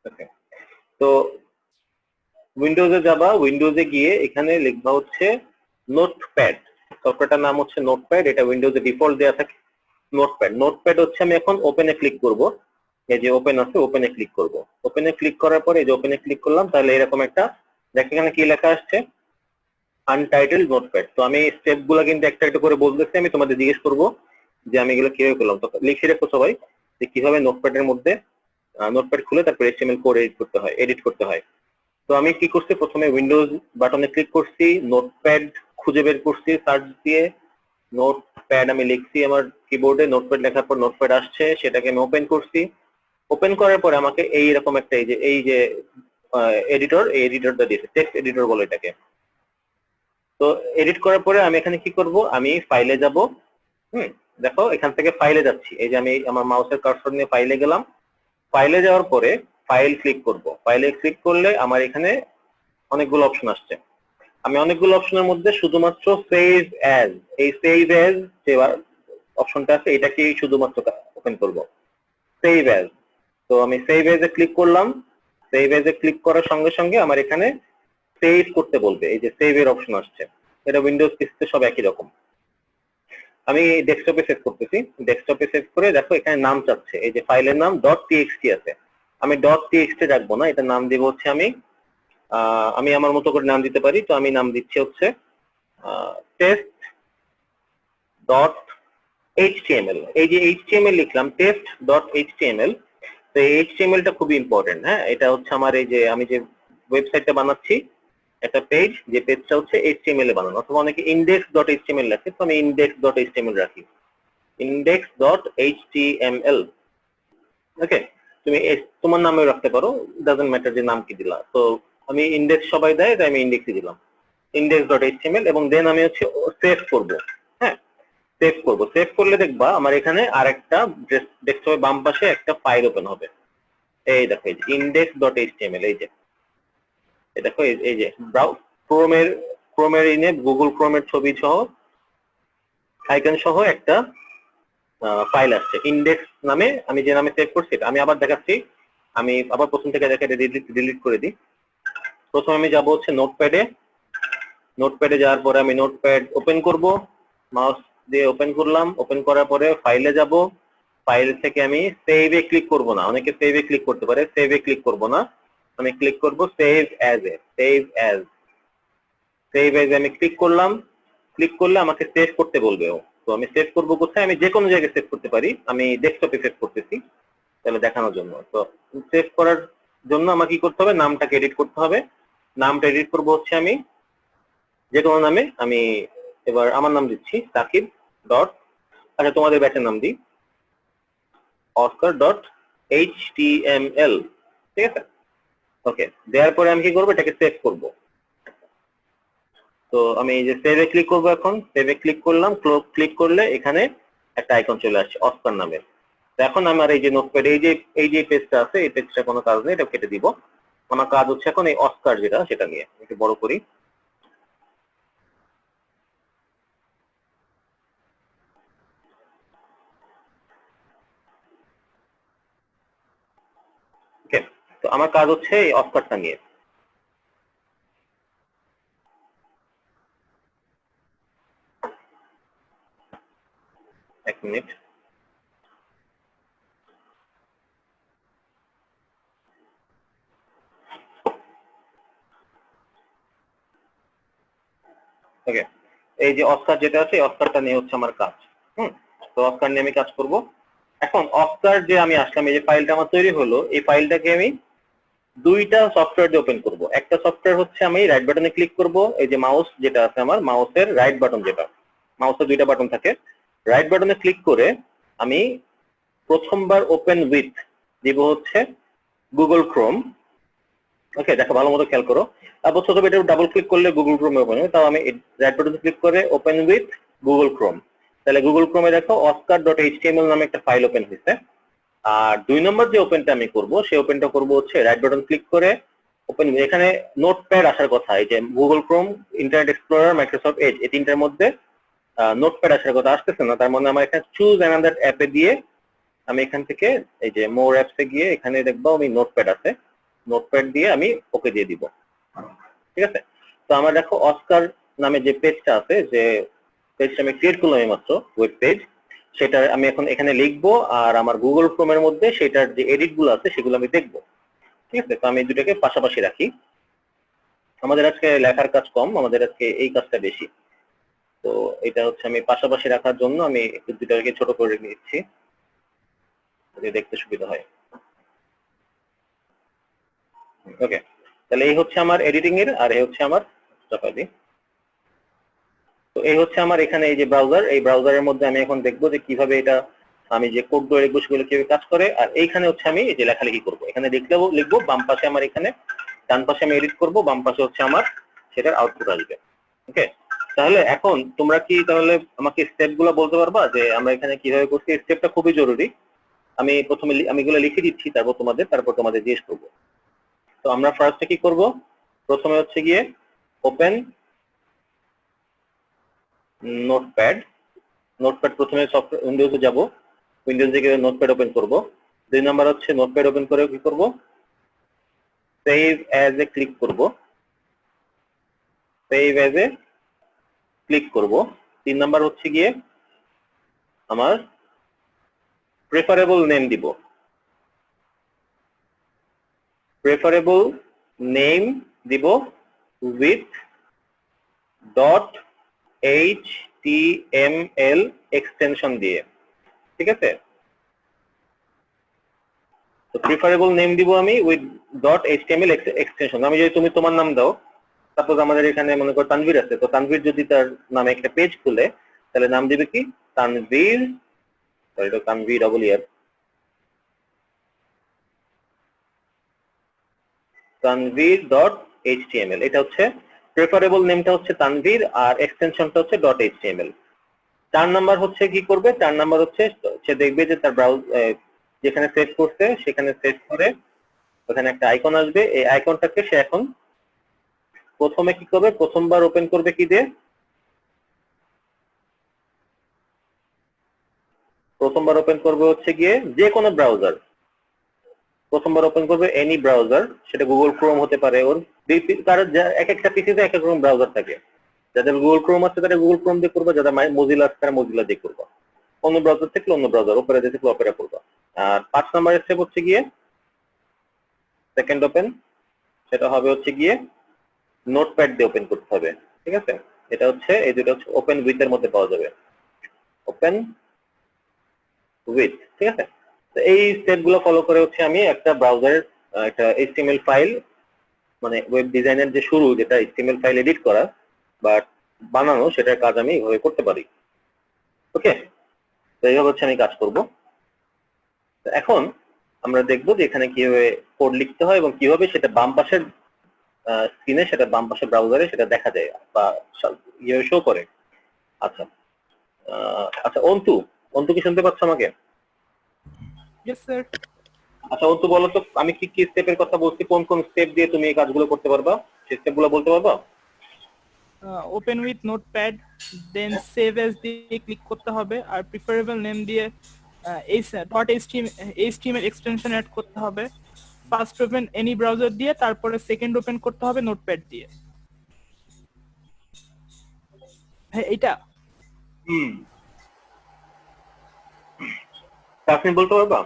ওকে, তো উইন্ডোজে যাবা, উইন্ডোজে গিয়ে এখানে লিখবা হচ্ছে নোটপ্যাড। সফটওয়্যারটার নাম হচ্ছে নোটপ্যাড, এটা উইন্ডোজে ডিফল্ট দেওয়া থাকে নোটপ্যাড। নোটপ্যাড হচ্ছে আমি এখন ওপেনে ক্লিক করব, এই যে ওপেন আছে ওপেনে ক্লিক করব। ওপেনে ক্লিক করার পরে এই যে ওপেনে ক্লিক করলাম, তাহলে এরকম একটা দেখ এখানে কি লেখা আসছে, আনটাইটেলড নোটপ্যাড। তো আমি স্টেপ গুলো কিন্তু একটা একটা করে বলতেছি, আমি তোমাদের জিজ্ঞেস করবো যে আমি এগুলো কিভাবে করলাম। তো লিখে রাখো সবাই যে কিভাবে নোটপ্যাডের মধ্যে নোটপ্যাড খুলে তারপর এইচটিএমএল কোড এডিট করতে হয়। তো আমি কি করছি, প্রথমে উইন্ডোজ বাটনে ক্লিক করছি, নোটপ্যাড খুঁজে বের করছি সার্চ দিয়ে, নোটপ্যাড আমি লিখছি আমার কিবোর্ডে, নোটপ্যাড লেখার পর নোটপ্যাড আসছে, সেটাকে আমি ওপেন করছি। ওপেন করার পরে আমাকে এইরকম একটা এই যে এডিটর, এই এডিটরটা দিয়েছে, টেক্সট এডিটর বলে এটাকে। তো এডিট করার পরে আমি এখানে কি করব, আমি ফাইলে যাব। দেখো এখান থেকে ফাইলে যাচ্ছি, এই যে আমি আমার মাউসের কার্সর নিয়ে ফাইলে গেলাম। ফাইলে যাওয়ার পরে ফাইল ক্লিক করব। ফাইলে ক্লিক করলে আমার এখানে অনেকগুলো অপশন আসছে। আমি অনেকগুলো অপশনের মধ্যে শুধুমাত্র সেভ অ্যাজ, এই সেভ অ্যাজ যে অপশনটা আছে এটাকেই শুধুমাত্র ওপেন করব, সেভ অ্যাজ। তো আমি সেভ অ্যাজ এ ক্লিক করলাম। সেভ অ্যাজ এ ক্লিক করার সঙ্গে সঙ্গে আমার এখানে সেভ করতে বলবে, এই যে সেভ এর অপশন আসছে। এটা উইন্ডোজ পিসিতে সব একই রকম। আমি ডেস্কটপে সেভ করতেছি, ডেস্কটপে সেভ করে দেখো এখানে নাম চাচ্ছে, এই যে ফাইলের নাম .txt আছে। আমি .txt রাখবো না, এটা নাম দিব হচ্ছে আমি আমার মতো করে নাম দিতে পারি। তো আমি নাম দিচ্ছি হচ্ছে টেস্ট ডট এইচটিএমএল। এই যে এইচটিএমএল লিখলাম, টেস্ট ডট এইচটিএমএল। তো এই এইচটিএমএল টা খুবই ইম্পর্টেন্ট। হ্যাঁ, এটা হচ্ছে আমার এই যে আমি যে ওয়েবসাইটটা বানাচ্ছি, একটা পেজ, যে পেজটা হচ্ছে এইচটিএমএল এ বানানো, অথবা অনেকে ইন্ডেক্স ডট এইচটিএমএল রাখে, তো আমি ইন্ডেক্স ডট এইচটিএমএল রাখি, ইন্ডেক্স ডট এইচটিএমএল। ওকে, তুমি তোমার নামেও রাখতে পারো, ডাজন্ট ম্যাটার যে নাম কি দিলা। তো আমি ইন্ডেক্স সবাই দেয়, তাই আমি ইন্ডেক্সই দিলাম, ইন্ডেক্স ডট এইচটিএমএল। এবং দেন আমি হচ্ছে সেভ করব। হ্যাঁ, সেভ করব। সেভ করলে দেখবা আমার এখানে আরেকটা ডেস্কটপের বাম পাশে একটা ফাইল ওপেন হবে। এই দেখো এই যে ইন্ডেক্স ডট এইচটিএমএল, এই যে দেখো এই যে ক্রোমের ক্রোমের ইনে গুগল ক্রোমের ছবি সহ আইকন সহ একটা ফাইল আসছে ইন্ডেক্স নামে। আমি যে নামে সেভ করছি আমি আবার দেখাচ্ছি, আমি আবার প্রথম থেকে দেখে ডিলিট করে দিই। প্রথমে আমি যাব হচ্ছে নোটপ্যাডে, নোটপ্যাডে যাওয়ার পরে আমি নোটপ্যাড ওপেন করব, মাউস দিয়ে ওপেন করলাম। ওপেন করার পরে ফাইলে যাব, ফাইল থেকে আমি সেভে ক্লিক করব না, অনেকে সেভে ক্লিক করতে পারে, সেভে ক্লিক করব না, আমি ক্লিক করব save as a. Save as, save as আমি ক্লিক করলাম। ক্লিক করলে আমাকে সেভ করতে বলবে ও। তো আমি সেভ করব কোথায়, আমি যে কোনো জায়গায় সেভ করতে পারি, আমি ডেস্কটপে সেভ করতেছি তাহলে দেখানোর জন্য। তো সেভ করার জন্য আমাকে কি করতে হবে, নামটাকে এডিট করতে হবে। নামটা এডিট করব হচ্ছে আমি যে কোনো নামে, আমি এবার আমার নাম দিচ্ছি সাকিব ডট, আচ্ছা তোমাদের ব্যাচের নাম দিই অস্কার ডট এইচটিএমএল, ঠিক আছে। ওকে, দেওয়ার পরে আমি কি করবো, এটাকে সেভ করব। তো আমি এই যে সেভে ক্লিক করবো, এখন সেভে ক্লিক করলাম। ক্লিক করলে এখানে একটা আইকন চলে আসছে অস্কার নামের। তো এখন আমার এই যে নোটপ্যাড, এই যে পেজটা আছে, এই পেজটা কোনো কাজ নেই, এটা কেটে দিব। আমার কাজ হচ্ছে এখন এই অস্কার যেটা, সেটা নিয়ে একটু বড় করি। ওকে, তো আমার কাজ হচ্ছে এই অস্কারটা নিয়ে। এক মিনিট। ওকে, এই যে অস্কার যেটা আছে, অস্কারটা নিয়ে হচ্ছে আমার কাজ। তো অস্কার নিয়ে আমি কাজ করব। এখন অস্কার যে আমি আসলাম, এই যে ফাইলটা আমার তৈরি হলো, এই ফাইলটাকে আমি দুইটা সফটওয়্যার দিয়ে ওপেন করব। একটা সফটওয়্যার হচ্ছে আমি রাইট বাটনে ক্লিক করব, এই যে মাউস যেটা আছে আমার মাউসের রাইট বাটন, যেটা মাউসের দুইটা বাটন থাকে, রাইট বাটনে ক্লিক করে আমি প্রথমবার ওপেন উইথ দিব হচ্ছে গুগল ক্রোম। ওকে, দেখো ভালো মতো খেয়াল করো। তারপর ছোট এটা ডাবল ক্লিক করলে গুগল ক্রোম ওপেন হবে। তাও আমি রাইট বাটনে ক্লিক করে ওপেন উইথ গুগল ক্রোম, তাহলে গুগল ক্রোমে দেখো অস্কার ডট এইচটিএমএল নামে একটা ফাইল ওপেন হয়েছে। আর 2 নম্বর যে ওপেনটা আমি করব, সেই ওপেনটা করব হচ্ছে রাইট বাটন ক্লিক করে ওপেন। এখানে নোটপ্যাড আসার কথা, এই যে Google Chrome, internet explorer, Microsoft Edge, এই তিনটার মধ্যে নোটপ্যাড আসার কথা আসতেছে না। তার মানে আমার এখানে চুজ অ্যানাদার অ্যাপে দিয়ে আমি এখান থেকে এই যে মোর অ্যাপসে গিয়ে এখানে দেখবো আমি নোটপ্যাড আছে, নোটপ্যাড দিয়ে আমি ওকে দিয়ে দিব। ঠিক আছে, তো আমার দেখো অস্কার নামে যে পেজটা আছে, যে পেজটা আমি ক্রিয়েট করলাম মাত্র ওয়েব পেজ, সেটা আমি এখন এখানে লিখবো আর আমার গুগল ক্রোমের মধ্যে সেটার যে এডিট গুলো আছে সেগুলো আমি দেখবো। ঠিক আছে, তো আমি দুটাকে পাশাপাশি রাখি। আমাদের আজকে লেখার কাজ কম, আমাদের আজকে এই কাজটা বেশি। তো এটা হচ্ছে আমি পাশাপাশি রাখার জন্য আমি একটু দুটাকে ছোট করে নিচ্ছি, যাতে দেখতে সুবিধা হয়। ওকে, তাহলে এই হচ্ছে আমার এডিটিং এর, আর এই হচ্ছে আমার চাপাই। তো এই হচ্ছে আমার এখানে এই যে ব্রাউজার, এই ব্রাউজারের মধ্যে আমি এখন দেখবো যে কিভাবে এটা আমি যে কোড গুলো লিখবো সেগুলো কিভাবে কাজ করে। আর এইখানে হচ্ছে আমি এই যে লেখালেখি করবো, এখানে লিখবো, বাম পাশে আমার এখানে, ডান পাশে আমি এডিট করবো, বাম পাশে হচ্ছে আমার সেটার আউটপুট আসবে। ওকে, তাহলে এখন তোমরা কি তাহলে আমাকে স্টেপ গুলো বলতে পারবা যে আমরা এখানে কিভাবে করছি? স্টেপটা খুবই জরুরি। আমি প্রথমে আমি এগুলো লিখে দিচ্ছি, তারপর তোমাদের জিজ্ঞেস করবো। তো আমরা ফার্স্টে কি করব? প্রথমে হচ্ছে গিয়ে ওপেন নোটপ্যাড। নোটপ্যাড প্রথমে সফটওয়্যার উইন্ডোজে যাব, উইন্ডোজে গিয়ে নোটপ্যাড ওপেন করব। 2 নাম্বার হচ্ছে নোটপ্যাড ওপেন করে কি করব? সেভ অ্যাজ এ ক্লিক করব, সেভ অ্যাজ এ ক্লিক করব। 3 নাম্বার হচ্ছে গিয়ে আমার প্রেফারেবল নেম দিব, প্রেফারেবল নেম দিব উইথ ডট HTML এক্সটেনশন দিয়ে। ঠিক আছে, তো প্রিফারেবল নেম দিব আমি উইথ ডট HTML এক্সটেনশন। আমি যদি তুমি তোমার নাম দাও, সাপোজ আমাদের এখানে মনে করো তানভীর আছে, তো তানভীর যদি তার নামে একটা পেজ খুলে, তাহলে নাম দিবে কি? তানভীর, এটা তানভীর ডবল ইয়ার, তানভীর ডট HTML। এটা হচ্ছে প্রেফারেবল নেমটা হচ্ছে তানভীর, আর এক্সটেনশনটা হচ্ছে ডট HTML। 4 নাম্বার হচ্ছে কি করবে? 4 নাম্বার হচ্ছে সে দেখবে যে তার যেখানে সেভ করছে সেখানে সেভ করে ওখানে একটা আইকন আসবে, এই আইকনটাকে সে এখন প্রথমে কি করবে? প্রথমবার ওপেন করবে কি দিয়ে? প্রথমবার ওপেন করবে হচ্ছে গিয়ে যে কোনো ব্রাউজার, প্রথমবার ওপেন করবে এনি ব্রাউজার, সেটা গুগল ক্রোম হতে পারে। ওর কারণ এক একটা পিসিতে এক এক রকম ব্রাউজার থাকে, যাদের গুগল ক্রোম আছে তারা গুগল ক্রোম দিয়ে করবে, যাদের মজিলা আছে তারা মজিলা দিয়ে করবে, অন্য ব্রাউজার থাকলে অন্য ব্রাউজার, অপেরা দিয়ে থাকলে অপেরা করবে। আর 5 নাম্বার স্টেপ হচ্ছে গিয়ে সেকেন্ড ওপেন, সেটা হবে হচ্ছে গিয়ে নোটপ্যাড দিয়ে ওপেন করতে হবে। ঠিক আছে, এটা হচ্ছে এই দুটো হচ্ছে ওপেন উইথ এর মধ্যে পাওয়া যাবে, ওপেন উইথ। ঠিক আছে, তো এই স্টেপ গুলো ফলো করে হচ্ছে আমি একটা ব্রাউজারের একটা HTML ফাইল, মানে ওয়েব ডিজাইনের যে শুরু, যেটা HTML ফাইল এডিট করা বা বানানো, সেটার কাজ আমি এইভাবে করতে পারি। ওকে, তো এইভাবে হচ্ছে আমি কাজ করব। এখন আমরা দেখবো যে এখানে কিভাবে কোড লিখতে হয় এবং কিভাবে সেটা বাম পাশের স্ক্রিনে, সেটা বাম পাশের ব্রাউজারে সেটা দেখা যায় বা ইয়ে শো করে। আচ্ছা, আচ্ছা অন্তু, অন্তু কি শুনতে পাচ্ছ আমাকে? Yes, sir. আচ্ছা অন্তু, বলো তো আমি কি কি স্টেপের কথা বলছি, কোন কোন স্টেপ দিয়ে তুমি এই কাজগুলো করতে পারবা, সেই স্টেপগুলো বলতে পারবা? Open with Notepad, then save as দিয়ে ক্লিক করতে হবে, আর প্রিফারেবল নেম দিয়ে HTML এক্সটেনশন অ্যাড করতে হবে। ফার্স্ট ওপেন এনি ব্রাউজার দিয়ে, তারপরে সেকেন্ড ওপেন করতে হবে নোটপ্যাড দিয়ে। হ্যাঁ, এইটা হুম, আপনি বলতে পারবা?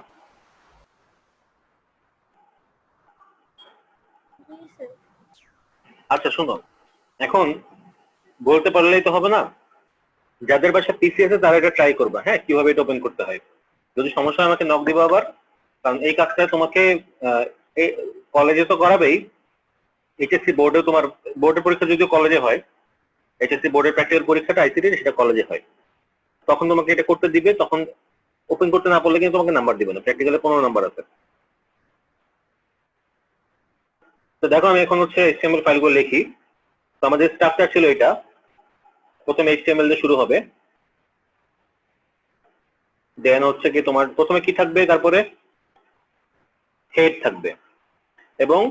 আচ্ছা শোনো, এখন বলতে পারলেই তো হবে না, যাদের বাসা পিসি আছে তারা এটা ট্রাই করবা, হ্যাঁ, কিভাবে এটা ওপেন করতে হয়। যদি সমস্যা হয় আমাকে নক দিবা আবার, কারণ এই কাজটা তোমাকে কলেজে তো করাবেই, এইচএসসি বোর্ডে, তোমার বোর্ডের পরীক্ষা যদিও কলেজে হয়, এইচএসসি বোর্ডের প্র্যাকটিক্যাল পরীক্ষাটা আইসিটি সেটা কলেজে হয়, তখন তোমাকে এটা করতে দিবে, তখন ওপেন করতে না পারলে কিন্তু তোমাকে নাম্বার দিবে না, প্র্যাকটিক্যালে 15 নাম্বার আছে। তো দেখো আমি এখন হচ্ছে HTML ফাইলগুলো লিখি। তো আমাদের স্ট্রাকচার ছিল এটা, প্রথমে HTML দিয়ে শুরু হবে, দেন হচ্ছে কি তোমার প্রথমে কি থাকবে, তারপরে হেড থাকবে, এবং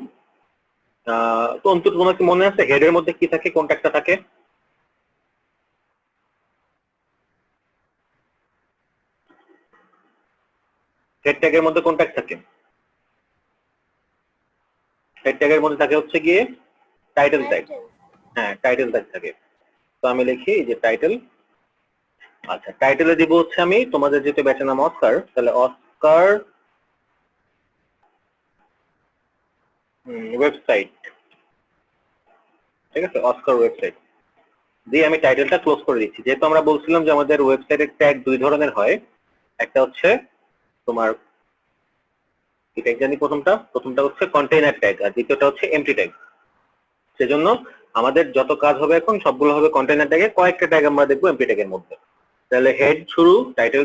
তো অন্তত তোমার কি মনে আছে হেডের মধ্যে কি থাকে, কোন ট্যাগটা থাকে? হেড ট্যাগের মধ্যে কোন ট্যাগ থাকে? হেড ট্যাগের মধ্যে থাকে হচ্ছে গিয়ে টাইটেল ট্যাগ। হ্যাঁ, টাইটেল ট্যাগ থাকে। তো আমি লিখি যে টাইটেল। আচ্ছা, টাইটেলে দিব হচ্ছে আমি তোমাদের যেহেতু ব্যাচের নাম অস্কার, তাহলে অস্কার ওয়েবসাইট। ঠিক আছে, অস্কার ওয়েবসাইট দিয়ে আমি টাইটেলটা ক্লোজ করে দিচ্ছি। যেহেতু আমরা বলছিলাম যে আমাদের ওয়েবসাইটের ট্যাগ দুই ধরনের হয়, একটা হচ্ছে তোমার কি ট্যাগ জানি, প্রথমটা হচ্ছে কন্টেইনার ট্যাগ আর দ্বিতীয়টা হচ্ছে এমটি ট্যাগ। সেজন্য আমাদের যত কাজ হবে এখন সবগুলো হবে কন্টেইনার ট্যাগে, কয়েকটা ট্যাগ আমরা দেখবো এমটি ট্যাগের মধ্যে। তাহলে হেড শুরু, title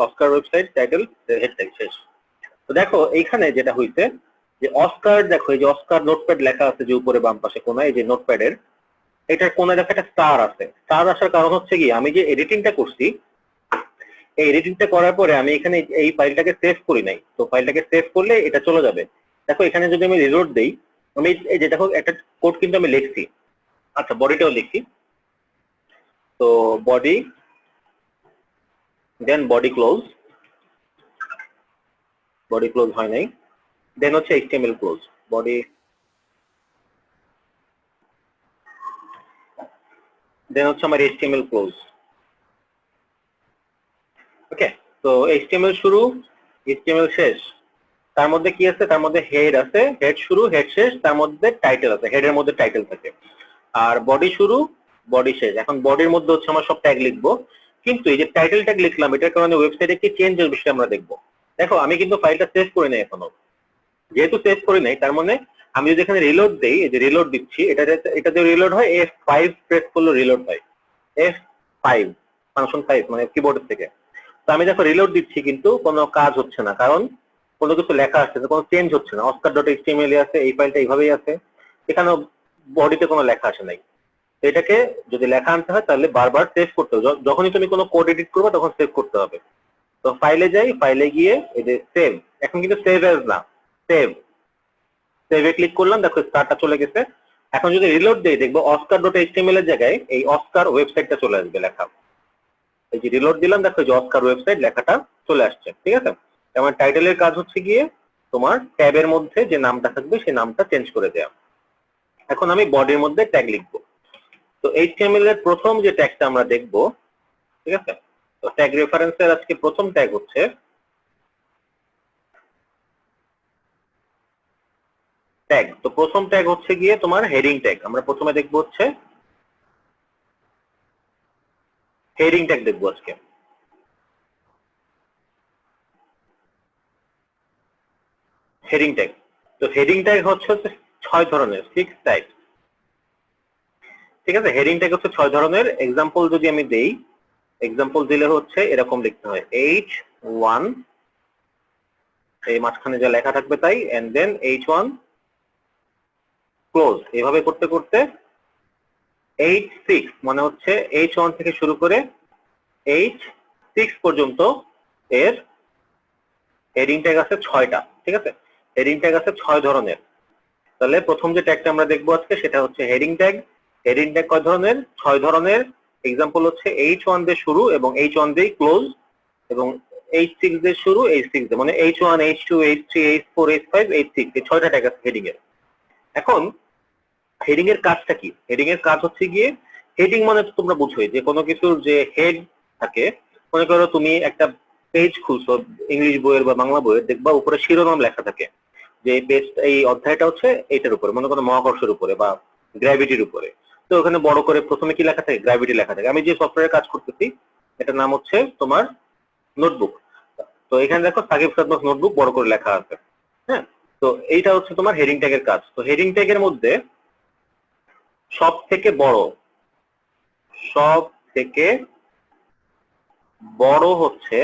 Oscar website, title, head tag শেষ। তো দেখো এইখানে যেটা হইছে যে অস্কার, দেখো এই যে অস্কার নোটপ্যাড লেখা আছে যে উপরে বাম পাশে কোনায়, এই যে নোটপ্যাডের এটার কোনায় দেখো একটা স্টার আছে। স্টার আসার কারণ হচ্ছে কি, আমি যে এডিটিংটা করছি, এই এডিটিংটা করার পরে আমি এখানে এই ফাইলটাকে সেভ করি নাই। তো ফাইলটাকে সেভ করলে এটা চলে যাবে। দেখো এখানে যদি আমি রিলোড দেই, আমি এই যে দেখো একটা কোড কিন্তু আমি লিখছি। আচ্ছা, বডিটাও লিখি। তো বডি, দেন বডি ক্লোজ হয় নাই, দেন হচ্ছে এইচটিএমএল ক্লোজ, বডি, দেন হচ্ছে আমার এইচটিএমএল ক্লোজ। ওকে, তো এইচটিএমএল শুরু, এইচটিএমএল শেষ। তার মধ্যে কি আছে? তার মধ্যে হেড আছে, হেড শুরু, হেড শেষ, তার মধ্যে টাইটেল আছে, হেডের মধ্যে টাইটেল থাকে। আর বডি শুরু, বডি শেষ। এখন বডির মধ্যে হচ্ছে আমার সব ট্যাগ লিখবো, কিন্তু এই যে টাইটেল ট্যাগ লিখলাম এটার কারণে ওয়েবসাইটে কি চেঞ্জ এর বিষয়ে আমরা দেখবো। দেখো আমি কিন্তু ফাইলটা সেভ করে নাই এখনো, যেহেতু সেভ করে নাই তার মানে আমি যদি এখানে রিলোড দেই, এই যে রিলোড দিচ্ছি, এটা যে রিলোড হয় F5 প্রেস করলে রিলোড হয়, F5 ফাংশন 5 মানে কিবোর্ডের থেকে। তো আমি দেখো রিলোড দিচ্ছি কিন্তু কোনো কাজ হচ্ছে না, কারণ কোনো কিছু লেখা আসছে না, কোনো চেঞ্জ হচ্ছে না। oscar.html আছে, এই ফাইলটা এইভাবেই আছে, এখানে বডিতে কোনো লেখা আসে নাই। তো এটাকে যদি লেখা আনতে হয় তাহলে বারবার সেভ করতে হবে, যখনই তুমি কোনো কোড এডিট করবে তখন সেভ করতে হবে। তো ফাইলে যাই, ফাইলে গিয়ে এই যে সেভ, এখন কিন্তু সেভ এজ না, সেভ, সেভে ক্লিক করলাম, দেখো স্টারটা চলে গেছে। এখন যদি রিলোড দেই দেখবো oscar.html এর জায়গায় এই অস্কার ওয়েবসাইটটা চলে আসবে লেখা। এই যে রিলোড দিলাম, দেখো যে অস্কার ওয়েবসাইট লেখাটা চলে আসছে। ঠিক আছে, যেমন টাইটেলের কাজ হচ্ছে গিয়ে তোমার ট্যাবের মধ্যে যে নামটা থাকবে সেই নামটা চেঞ্জ করে দেওয়া। এখন আমি বডির মধ্যে ট্যাগ লিখবো। তো এইচটিএমএল এর প্রথম যে ট্যাগটা আমরা দেখবো, ঠিক আছে, তো ট্যাগ রেফারেন্সের আজকে প্রথম ট্যাগ হচ্ছে ট্যাগ। তো প্রথম ট্যাগ হচ্ছে গিয়ে তোমার হেডিং ট্যাগ। আমরা প্রথমে দেখবো হচ্ছে হেডিং ট্যাগ দেখবো আজকে। হেডিং ট্যাগ, তো হেডিং ট্যাগ হচ্ছে 6 ধরনের, 6 টাইপ। ঠিক আছে, হেডিং ট্যাগ হচ্ছে 6 ধরনের। এক্সাম্পল যদি আমি দেই, এক্সাম্পল দিলে হচ্ছে এরকম লিখতে হয়, H1, এই মাঝখানে যা লেখা থাকবে তাই, এন্ড দেন H1 ক্লোজ। এভাবে করতে করতে H6 মানে হচ্ছে H1 থেকে শুরু করে H6 পর্যন্ত এর হেডিং ট্যাগ আছে 6টা। ঠিক আছে, হেডিং ট্যাগ আছে 6 ধরনের। তাহলে প্রথম যে ট্যাগটা আমরা দেখবো আজকে সেটা হচ্ছে হেডিং ট্যাগ। হেডিং ট্যাগ কয় ধরনের? 6 ধরনের। এক্সাম্পল হচ্ছে H1 দিয়ে শুরু এবং H1 দিয়ে ক্লোজ, এবং H6 দিয়ে শুরু, H6 দিয়ে, মানে H1, H2, H3, H4, H5, H6, এই 6টা ট্যাগ আছে হেডিং এর। এখন হেডিং এর কাজটা কি? হেডিং এর কাজ হচ্ছে গিয়ে, হেডিং মানে তো তোমরা বুঝোই যে কোনো কিছুর যে হেড থাকে, মনে করো তুমি একটা পেজ খুলছো ইংলিশ বইয়ের বা বাংলা বইয়ের, দেখবা উপরে শিরোনাম লেখা থাকে যে এই অধ্যায়টা হচ্ছে এটার উপরে, মনে করো মহাকর্ষের উপরে বা গ্র্যাভিটির উপরে। তো ওখানে বড় করে প্রথমে কি লেখা থাকে? গ্র্যাভিটি লেখা থাকে। আমি যে সফটওয়্যারে কাজ করতেছি এটার নাম হচ্ছে তোমার নোটবুক। তো এখানে দেখো সাকিব সাদমাস নোটবুক বড় করে লেখা আছে। হ্যাঁ, তো এইটা হচ্ছে তোমার হেডিং ট্যাগের কাজ। তো হেডিং ট্যাগের মধ্যে সব থেকে বড় হচ্ছে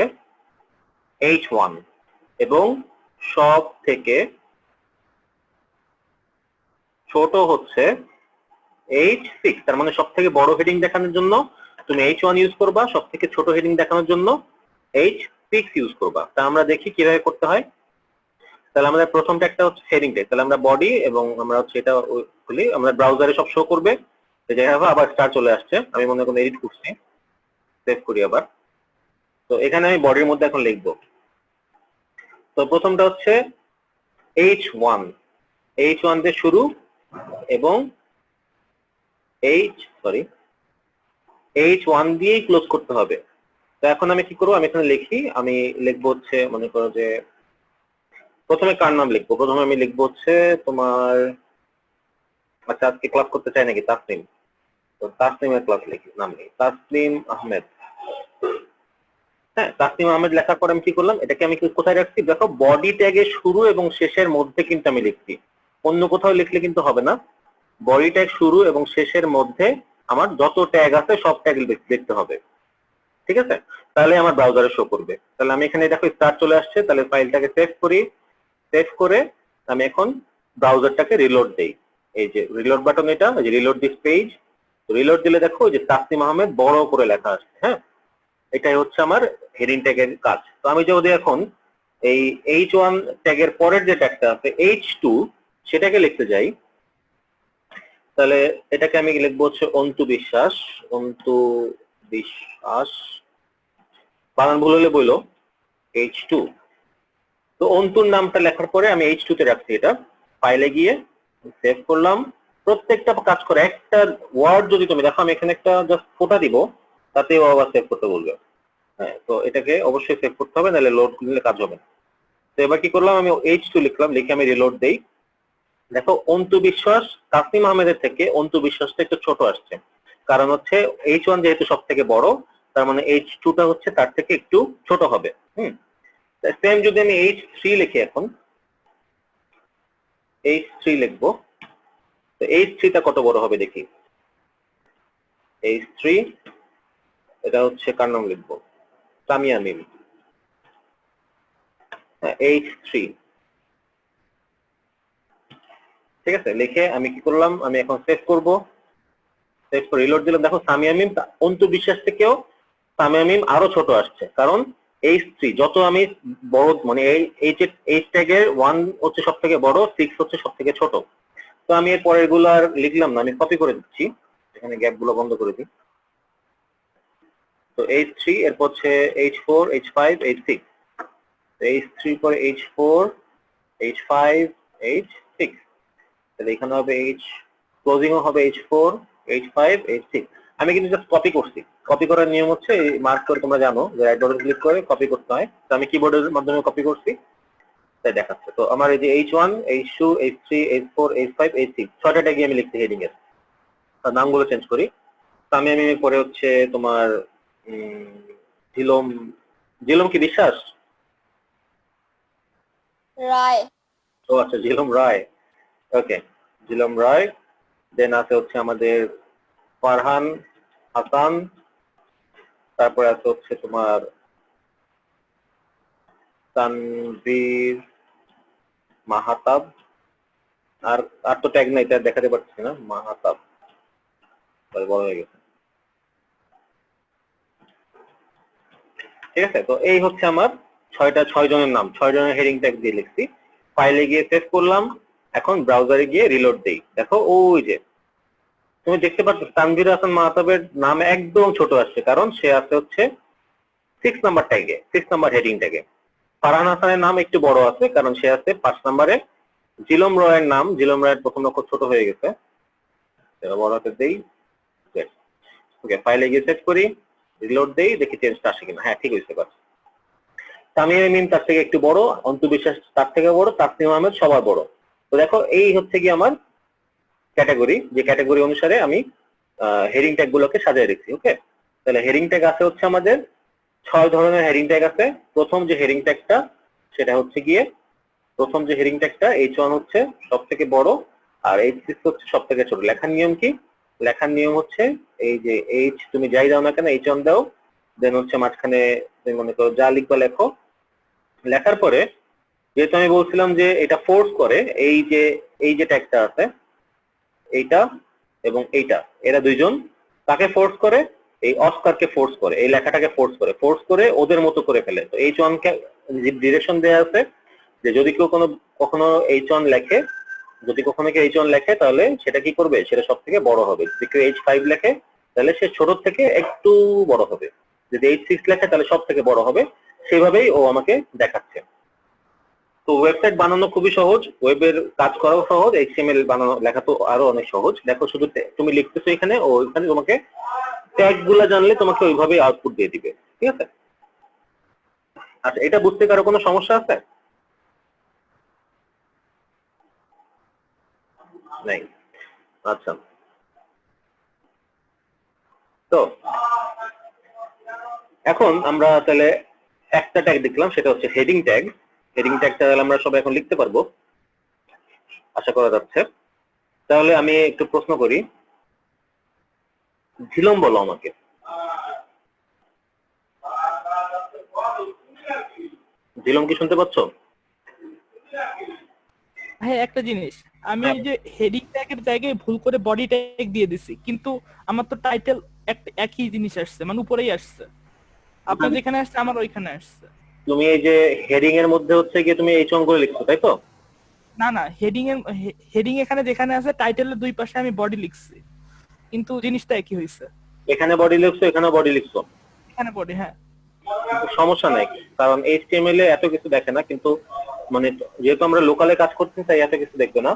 H1 এবং সব থেকে ছোট হচ্ছে H6। তার মানে সব থেকে বড় হেডিং দেখানোর জন্য তুমি H1 ইউজ করবা, সব থেকে ছোট হেডিং দেখানোর জন্য H6 ইউজ করবা। তা আমরা দেখি কিভাবে করতে হয়। তাহলে আমাদের প্রথম ট্যাগটা হচ্ছে হেডিং ট্যাগ। তাহলে আমরা বডি এবং আমরা হচ্ছে এটা খুলি, আমরা ব্রাউজারে সব শো করবে। আবার স্টার চলে আসছে, আমি মনে কোনো এডিট করছি, সেভ করি আবার। তো এখানে আমি বডির মধ্যে এখন লিখবো। তো প্রথমটা হচ্ছে H1, H1 দিয়ে শুরু এবং H1 দিয়েই ক্লোজ করতে হবে। তো এখন আমি কি করবো, আমি এখানে লিখি, আমি লিখবো হচ্ছে, মনে করো যে প্রথমে কার নাম লিখবো, প্রথমে আমি লিখবো হচ্ছে তোমার, আচ্ছা আজকে ক্লাস করতে চাই নাকি তাসনিম, তো তাসনিমের ক্লাস লিখি, নাম লিখি তাসনিম আহমেদ। হ্যাঁ, তাসনিম আহমেদ লেখার পর আমি কি করলাম, এটাকে আমি কোথায় রাখছি, দেখো বডি ট্যাগের শুরু এবং শেষের মধ্যে কিন্তু আমি লিখছি, অন্য কোথাও লিখলে কিন্তু হবে না। বডি ট্যাগ শুরু এবং শেষের মধ্যে আমার যত ট্যাগ আছে সব ট্যাগ লিখতে হবে, ঠিক আছে? তাহলে আমার ব্রাউজারে শো করবে। তাহলে আমি এখানে দেখো স্টার্ট চলে আসছে, তাহলে ফাইলটাকে সেভ করি, সেভ করে আমি এখন ব্রাউজারটাকে রিলোড দেই। এই যে রিলোড বাটন, এটা যে রিলোড দিস পেজ, রিলোড দিলে দেখো যে তাসনিম আহমেদ বড় করে লেখা আসছে। হ্যাঁ, এটাই হচ্ছে আমার হেডিং ট্যাগের কাজ। তো আমি যদি এখন এই H1 ট্যাগের পরের যে ট্যাগটা আছে H2 সেটাকে লিখতে যাই, তাহলে এটাকে আমি লিখবো হচ্ছে অন্তু বিশ্বাস, অন্তু বিশ্বাস, বানান ভুল হলে বইলো, H2। তো অন্তুর নামটা লেখার পরে আমি H2 তে রাখছি, এটা ফাইলে গিয়ে সেভ করলাম। প্রত্যেকটা কাজ করে, একটা ওয়ার্ড যদি তুমি দেখো, আমি এখানে একটা জাস্ট ফোটা দিব, তাতেও আবার সেভ করতে বলবে। হ্যাঁ, তো এটাকে অবশ্যই সেভ করতে হবে, নাহলে লোড দিলে কাজ হবে না। তো এবার কি করলাম, আমি H2 লিখলাম, লিখে আমি রিলোড দেই। দেখো অন্তু বিশ্বাস তাসনিম আহমেদের থেকে অন্তু বিশ্বাসটা একটু ছোট আসছে, কারণ হচ্ছে H1 যেহেতু সব থেকে বড়, তার মানে H2 টা হচ্ছে তার থেকে একটু ছোট হবে। সেম যদি আমি H3 লিখি, এখন H3 লিখবো, তো H3 টা কত বড় হবে দেখি। H3 এটা হচ্ছে কার নাম লিখবো, সামিয়া মিম। H3, ঠিক আছে, লিখে আমি কি করলাম, আমি এখন সেভ করব, সেভ করে রিলোড দিলাম। দেখো সামিয়া মিম অন্তু বিশ্বাস থেকেও সামিয়া মিম আরো ছোট আসছে, কারণ H3 যত আমি বড়, মানে H ট্যাগের 1 হচ্ছে সব থেকে বড়, 6 হচ্ছে সব থেকে ছোট। তো আমি এর পরের গুলো আর লিখলাম না, আমি কপি করে দিচ্ছি, এখানে গ্যাপ গুলো বন্ধ করে দিই। তো H3 এরপর হচ্ছে H4, H5, H6, H3 পরে H4, H5, H6, তাহলে এখানে হবে ক্লোজিং ও হবে H4, H5, H6। আমি কিন্তু জাস্ট কপি করছি, কপি করার নিয়ম হচ্ছে মার্ক করে, তোমরা জানো যে রাইট বাটন ক্লিক করে কপি করতে হয়, তো আমি কিবোর্ডের মাধ্যমে কপি করছি, তাই দেখাচ্ছে। তো আমার এই যে H1, H2, H3, H4, H5, H6 ছয়টা ট্যাগই আমি লিখছি হেডিং এর, তার নামগুলো চেঞ্জ করি। সামিয়া মিমের পরে হচ্ছে তোমার ঝিলম, ঝিলম কি বিশ্বাস, রায়। ও আচ্ছা ঝিলম রায়, ওকে ঝিলম রায়। দেন আছে হচ্ছে আমাদের ফারহান হাসান, তারপরে আছে হচ্ছে তোমার তানভীর মাহাতাব, আর আর তো ট্যাগ নাই, তার দেখাতে পারছি না, মাহাতাব বড় হয়ে গেছে, ঠিক আছে। তো এই হচ্ছে আমার 6 জনের নাম, 6 জনের হেডিং ট্যাগ দিয়ে লিখছি, ফাইলে গিয়ে সেভ করলাম। এখন ব্রাউজারে গিয়ে রিলোড দেই, দেখো ওই যে তুমি দেখতে পাচ্ছ তানভীর হাসান মাহতাবের নাম একদম ছোট আসছে, কারণ সে আছে হচ্ছে 6 নাম্বার ট্যাগে, 6 নাম্বার হেডিং ট্যাগে। ফারহান হাসানের নাম একটু বড় আছে, কারণ সে আছে 5 নাম্বারে। জিলম রয়ের নাম, জিলম রয়ের প্রথম অক্ষর ছোট হয়ে গেছে, সেটা বড় হাতে দেই, ওকে ফাইলে গিয়ে সেভ করি, রিলোড দেই, দেখি চেঞ্জটা আসে কিনা। হ্যাঁ ঠিক হয়েছে, বাস তামিয়া মিম তার থেকে একটু বড়, অন্তু বিশ্বাস তার থেকে বড়, তাসনিম আহমেদ সবার বড়। তো দেখো এই হচ্ছে কি আমার ক্যাটাগরি, যে ক্যাটাগরি অনুসারে আমি হেডিং ট্যাগ গুলোকে সাজিয়ে রেখেছি। ওকে, তাহলে হেডিং ট্যাগ আছে হচ্ছে আমাদের 6 ধরনের হেডিং ট্যাগ আছে। প্রথম যে হেডিং ট্যাগটা সেটা হচ্ছে গিয়ে, প্রথম যে হেডিং ট্যাগটা H1 হচ্ছে সব থেকে বড়, আর H6 হচ্ছে সব থেকে ছোট। লেখার নিয়ম কি, লেখার নিয়ম হচ্ছে এই যে H তুমি যাই দাও না কেন H1 দাও, দেন হচ্ছে মাঝখানে তুমি মনে করো যা লিখবা লেখো, লেখার পরে যেহেতু আমি বলছিলাম যে এটা ফোর্স করে, এই যে ট্যাগটা আছে এইটা এবং এইটা, এরা দুইজন তাকে ফোর্স করে, এই অস্কারকে ফোর্স করে, এই লেখাটাকে ফোর্স করে ওদের মতো করে ফেলে। তো H1 কে ডিরেকশন দেয়া আছে যে যদি কেউ কখনো H1 লেখে, যদি কখনো কেউ H1 লেখে তাহলে সেটা কি করবে, সেটা সব থেকে বড় হবে। যদি কেউ H5 লেখে তাহলে সে ছোট থেকে একটু বড় হবে, যদি H6 লেখে তাহলে সব থেকে বড় হবে। সেভাবেই ও আমাকে দেখাচ্ছে। তো ওয়েবসাইট বানানো খুবই সহজ, ওয়েবের কাজ করাও সহজ, এইচটিএমএল বানানো লেখা তো আরো অনেক সহজ। দেখো শুধু তুমি লিখতেছো এখানে, ও এখানে তোমাকে ট্যাগ গুলা জানলে তোমাকে ওইভাবেই আউটপুট দিয়ে দিবে, ঠিক আছে? আচ্ছা, এটা বুঝতে কারো কোনো সমস্যা আছে? নাই। আচ্ছা, তো এখন আমরা তাহলে একটা ট্যাগ দেখলাম, সেটা হচ্ছে হেডিং ট্যাগ। হেডিং ট্যাগটা আমরা সবাই এখন লিখতে পারবো আশা করা যাচ্ছে। তাহলে আমি একটু প্রশ্ন করি, ঝিলম বলো আমাকে। ঝিলম কি শুনতে পাচ্ছ? ভাই একটা জিনিস, আমি হ্যাঁ, এই যে হেডিং ট্যাগের জায়গায় ভুল করে বডি ট্যাগ দিয়ে দিছি, কিন্তু আমার তো টাইটেল একই জিনিস আসছে, মানে উপরেই আসছে। আপনার যেখানে আসছে আমার ওইখানে আসছে। তুমি এই যে হেডিং এর মধ্যে হচ্ছে গিয়ে তুমি এই অঙ্ক লিখছো, তাই তো? না না, হেডিং এখানে যেখানে আছে টাইটেলের দুই পাশে আমি বডি লিখছি, কিন্তু জিনিসটা একই হয়েছে। এখানে বডি লিখছো, এখানেও বডি লিখছো, এখানে বডি, হ্যাঁ। কিন্তু সমস্যা নাই, কারণ এইচটিএমএল এ এত কিছু দেখে না, কিন্তু মানে যেহেতু আমরা লোকালে কাজ করছি তাই এত কিছু দেখবে না।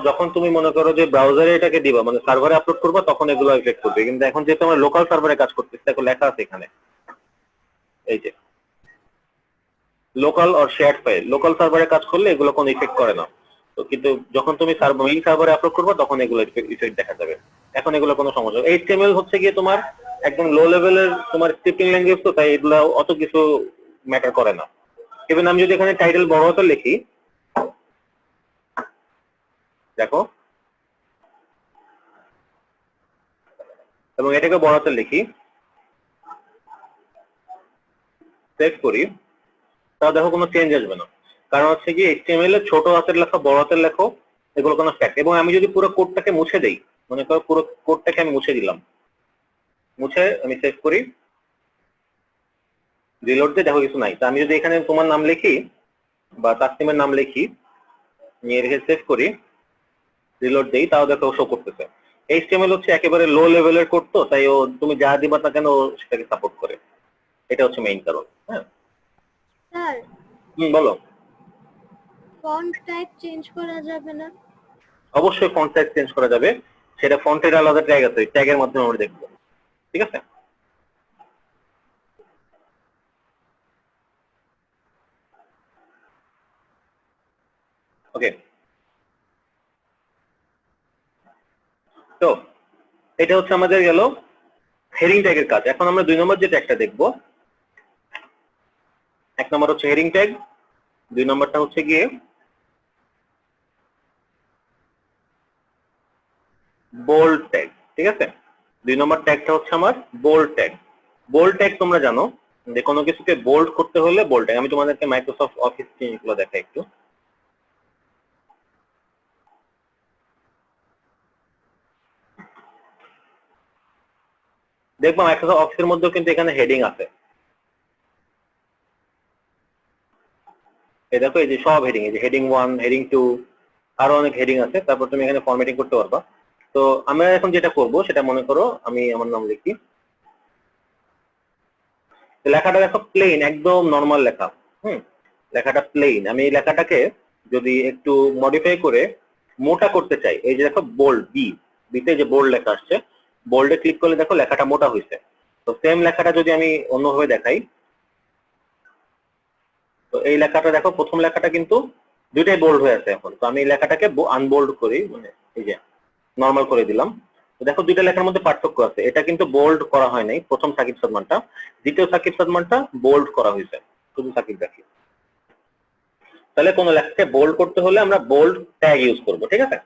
যখন তুমি মনে করো যে ব্রাউজারে এটাকে দিবা, মানে সার্ভারে আপলোড করবা, তখন এগুলো এফেক্ট করবে। কিন্তু এখন যেহেতু আমরা লোকাল সার্ভারে কাজ করতেছি, দেখো লেখা আছে এখানে, এই যে local or shared file. Local সার্ভারে কাজ করলে এগুলো কোনো ইফেক্ট করে না। তো কিন্তু যখন তুমি মেইন সার্ভারে আপলোড করবে তখন এগুলো ইফেক্ট দেখা যাবে। এখন এগুলো কোনো সমস্যা। এইচটিএমএল হচ্ছে গিয়ে তোমার একদম লো লেভেলের তোমার স্ক্রিপ্টিং ল্যাঙ্গুয়েজ, তো তাই এগুলো অত কিছু ম্যাটার করে না। ইভেন আমি যদি এখানে টাইটেল বড় হাতে লিখি, দেখো, এবং এটাকে বড় হাতে লিখি, সেভ করি, তাও দেখো কোনো চেঞ্জ আসবে না। কারণ হচ্ছে কি এইচটিএমএল এর ছোট হাতের লেখা বড় হাতের লেখো, এগুলো কোনো ফ্যাক্ট। এবং আমি যদি পুরো কোডটাকে মুছে দেই, মনে করো পুরো কোডটাকে আমি মুছে দিলাম, মুছে আমি সেভ করি, রিলোড দিয়ে, দেখো কিছু নাই। তো আমি যদি এখানে তোমার নাম লিখি বা তাসলিমের নাম লিখি, নিয়ে রেখে সেভ করি, রিলোড দেই, তাও দেখো শো করতেছে। এইচটিএমএল হচ্ছে একেবারে লো লেভেলের কোড, তো তাই ও তুমি যা দিবা না কেন ও সেটাকে সাপোর্ট করে। এটা হচ্ছে মেইন কারণ। হ্যাঁ, স্যার, বলো। ফন্ট টাইপ চেঞ্জ করা যাবে না? অবশ্যই ফন্ট সাইজ চেঞ্জ করা যাবে, সেটা ফন্টের আলাদা ট্যাগ আছে, ট্যাগের মাধ্যমে আমরা দেখবো, ঠিক আছে? ওকে, তো এটা হচ্ছে আমাদের গেল হেডিং ট্যাগের কাজ। এখন আমরা 2 নম্বর যে ট্যাগটা দেখবো, 1 নম্বর হচ্ছে হেডিং ট্যাগ, 2 নম্বরটা হচ্ছে গিয়ে বোল্ড ট্যাগ, ঠিক আছে? 2 নম্বর ট্যাগটা হচ্ছে আমার বোল্ড ট্যাগ। বোল্ড ট্যাগ তোমরা জানো যে কোনো কিছুকে বোল্ড করতে হলে বোল্ড ট্যাগ। আমি তোমাদেরকে মাইক্রোসফট অফিস জিনিসগুলো দেখাই একটু। দেখবো মাইক্রোসফট অফিসের মধ্যেও কিন্তু এখানে হেডিং আছে। এই দেখো, এই যে সব হেডিং, এই যে হেডিং 1, হেডিং 2, আরো অনেক হেডিং আছে। তারপর তুমি এখানে ফরম্যাটিং করতে পারবা। তো আমরা এখন যেটা করব সেটা, মনে করো আমি আমার নাম লিখি, লেখাটা দেখো প্লেন, একদম নর্মাল লেখা। হুম, লেখাটা প্লেন। আমি এই লেখাটাকে যদি একটু মডিফাই করে মোটা করতে চাই, এই যে দেখো বোল্ড, বিতে যে বোল্ড লেখা আসছে, বোল্ডে ক্লিক করলে দেখো লেখাটা মোটা হয়েছে। তো সেম লেখাটা যদি আমি অন্যভাবে দেখাই, তো এই লেখাটা দেখো, প্রথম লেখাটা কিন্তু দুইটাই বোল্ড হয়ে আছে এখন। তো আমি এই লেখাটাকে আনবোল্ড করি, মানে এই যে নর্মাল করে দিলাম। তো দেখো দুইটা লেখার মধ্যে পার্থক্য আছে, এটা কিন্তু বোল্ড করা হয় নাই প্রথম সাকিব সাদমানটা, দ্বিতীয় সাকিব সাদমানটা বোল্ড করা হয়েছে, শুধু সাকিব রাখি। তাহলে কোনো লেখাকে বোল্ড করতে হলে আমরা বোল্ড ট্যাগ ইউজ করব, ঠিক আছে?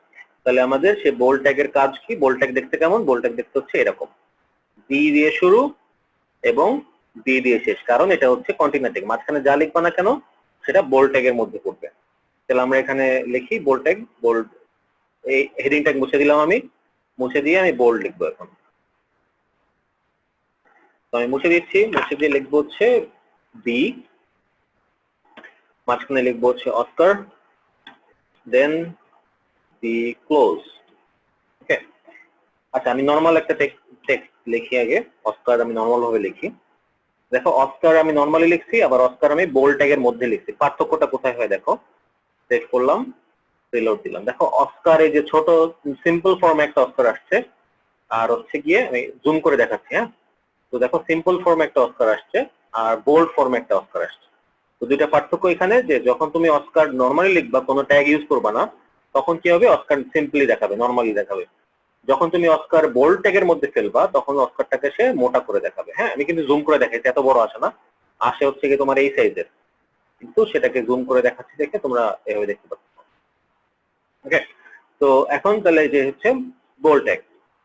তাহলে আমাদের সেই বোল্ড ট্যাগের কাজ কি? বোল্ড ট্যাগ দেখতে কেমন? বোল্ড ট্যাগ দেখতে হচ্ছে এরকম, বি দিয়ে শুরু এবং বি দিয়ে শেষ, কারণ এটা হচ্ছে কন্টিনিউ ট্যাগ। মাঝখানে যা লিখবা না কেন সেটা বোল্ড ট্যাগের মধ্যে পড়বে। তাহলে আমরা এখানে লিখি বোল্ড ট্যাগ, বোল্ড, এই হেডিং ট্যাগ মুছে দিলাম আমি, মুছে দিয়ে আমি বোল্ড লিখবো এখন। তো আমি মুছে দিচ্ছি, মুছে দিয়ে লিখবো হচ্ছে বি, মাঝখানে লিখবো হচ্ছে অস্কার, দেন বি ক্লোজ। ওকে, আচ্ছা আমি নর্মাল একটা টেক্সট লিখি আগে, অস্কার আমি নর্মাল ভাবে লিখি। দেখো অস্কার আমি নর্মালি লিখছি, আবার অস্কার আমি বোল্ড ট্যাগের মধ্যে লিখছি। পার্থক্যটা কোথায় হয় দেখো। সেভ করলাম, রিলোড দিলাম, দেখো অস্কার এই যে ছোট সিম্পল ফর্মে একটা অস্কার আসছে, আর হচ্ছে গিয়ে আমি জুম করে দেখাচ্ছি। হ্যাঁ, তো দেখো সিম্পল ফর্মে একটা অস্কার আসছে আর বোল্ড ফর্মে একটা অস্কার আসছে। তো দুইটা পার্থক্য এখানে, যে যখন তুমি অস্কার নর্মালি লিখবা, কোনো ট্যাগ ইউজ করবা না, তখন কি হবে, অস্কার সিম্পলি দেখাবে, নর্মালি দেখাবে। যখন তুমি অস্কার বোল্ড ট্যাগের মধ্যে ফেলবা, তখন অস্কারটাকে সে মোটা করে দেখাবে। হ্যাঁ, আমি কিন্তু জুম করে দেখাইছি, এত বড় আসে না, আসে হচ্ছে কি তোমার এই সাইজের, কিন্তু সেটাকে জুম করে দেখাচ্ছি দেখে তোমরা এভাবে দেখতে পাচ্ছ। ওকে, তো এখন তাহলে যে হচ্ছে বোল্ড ট্যাগ।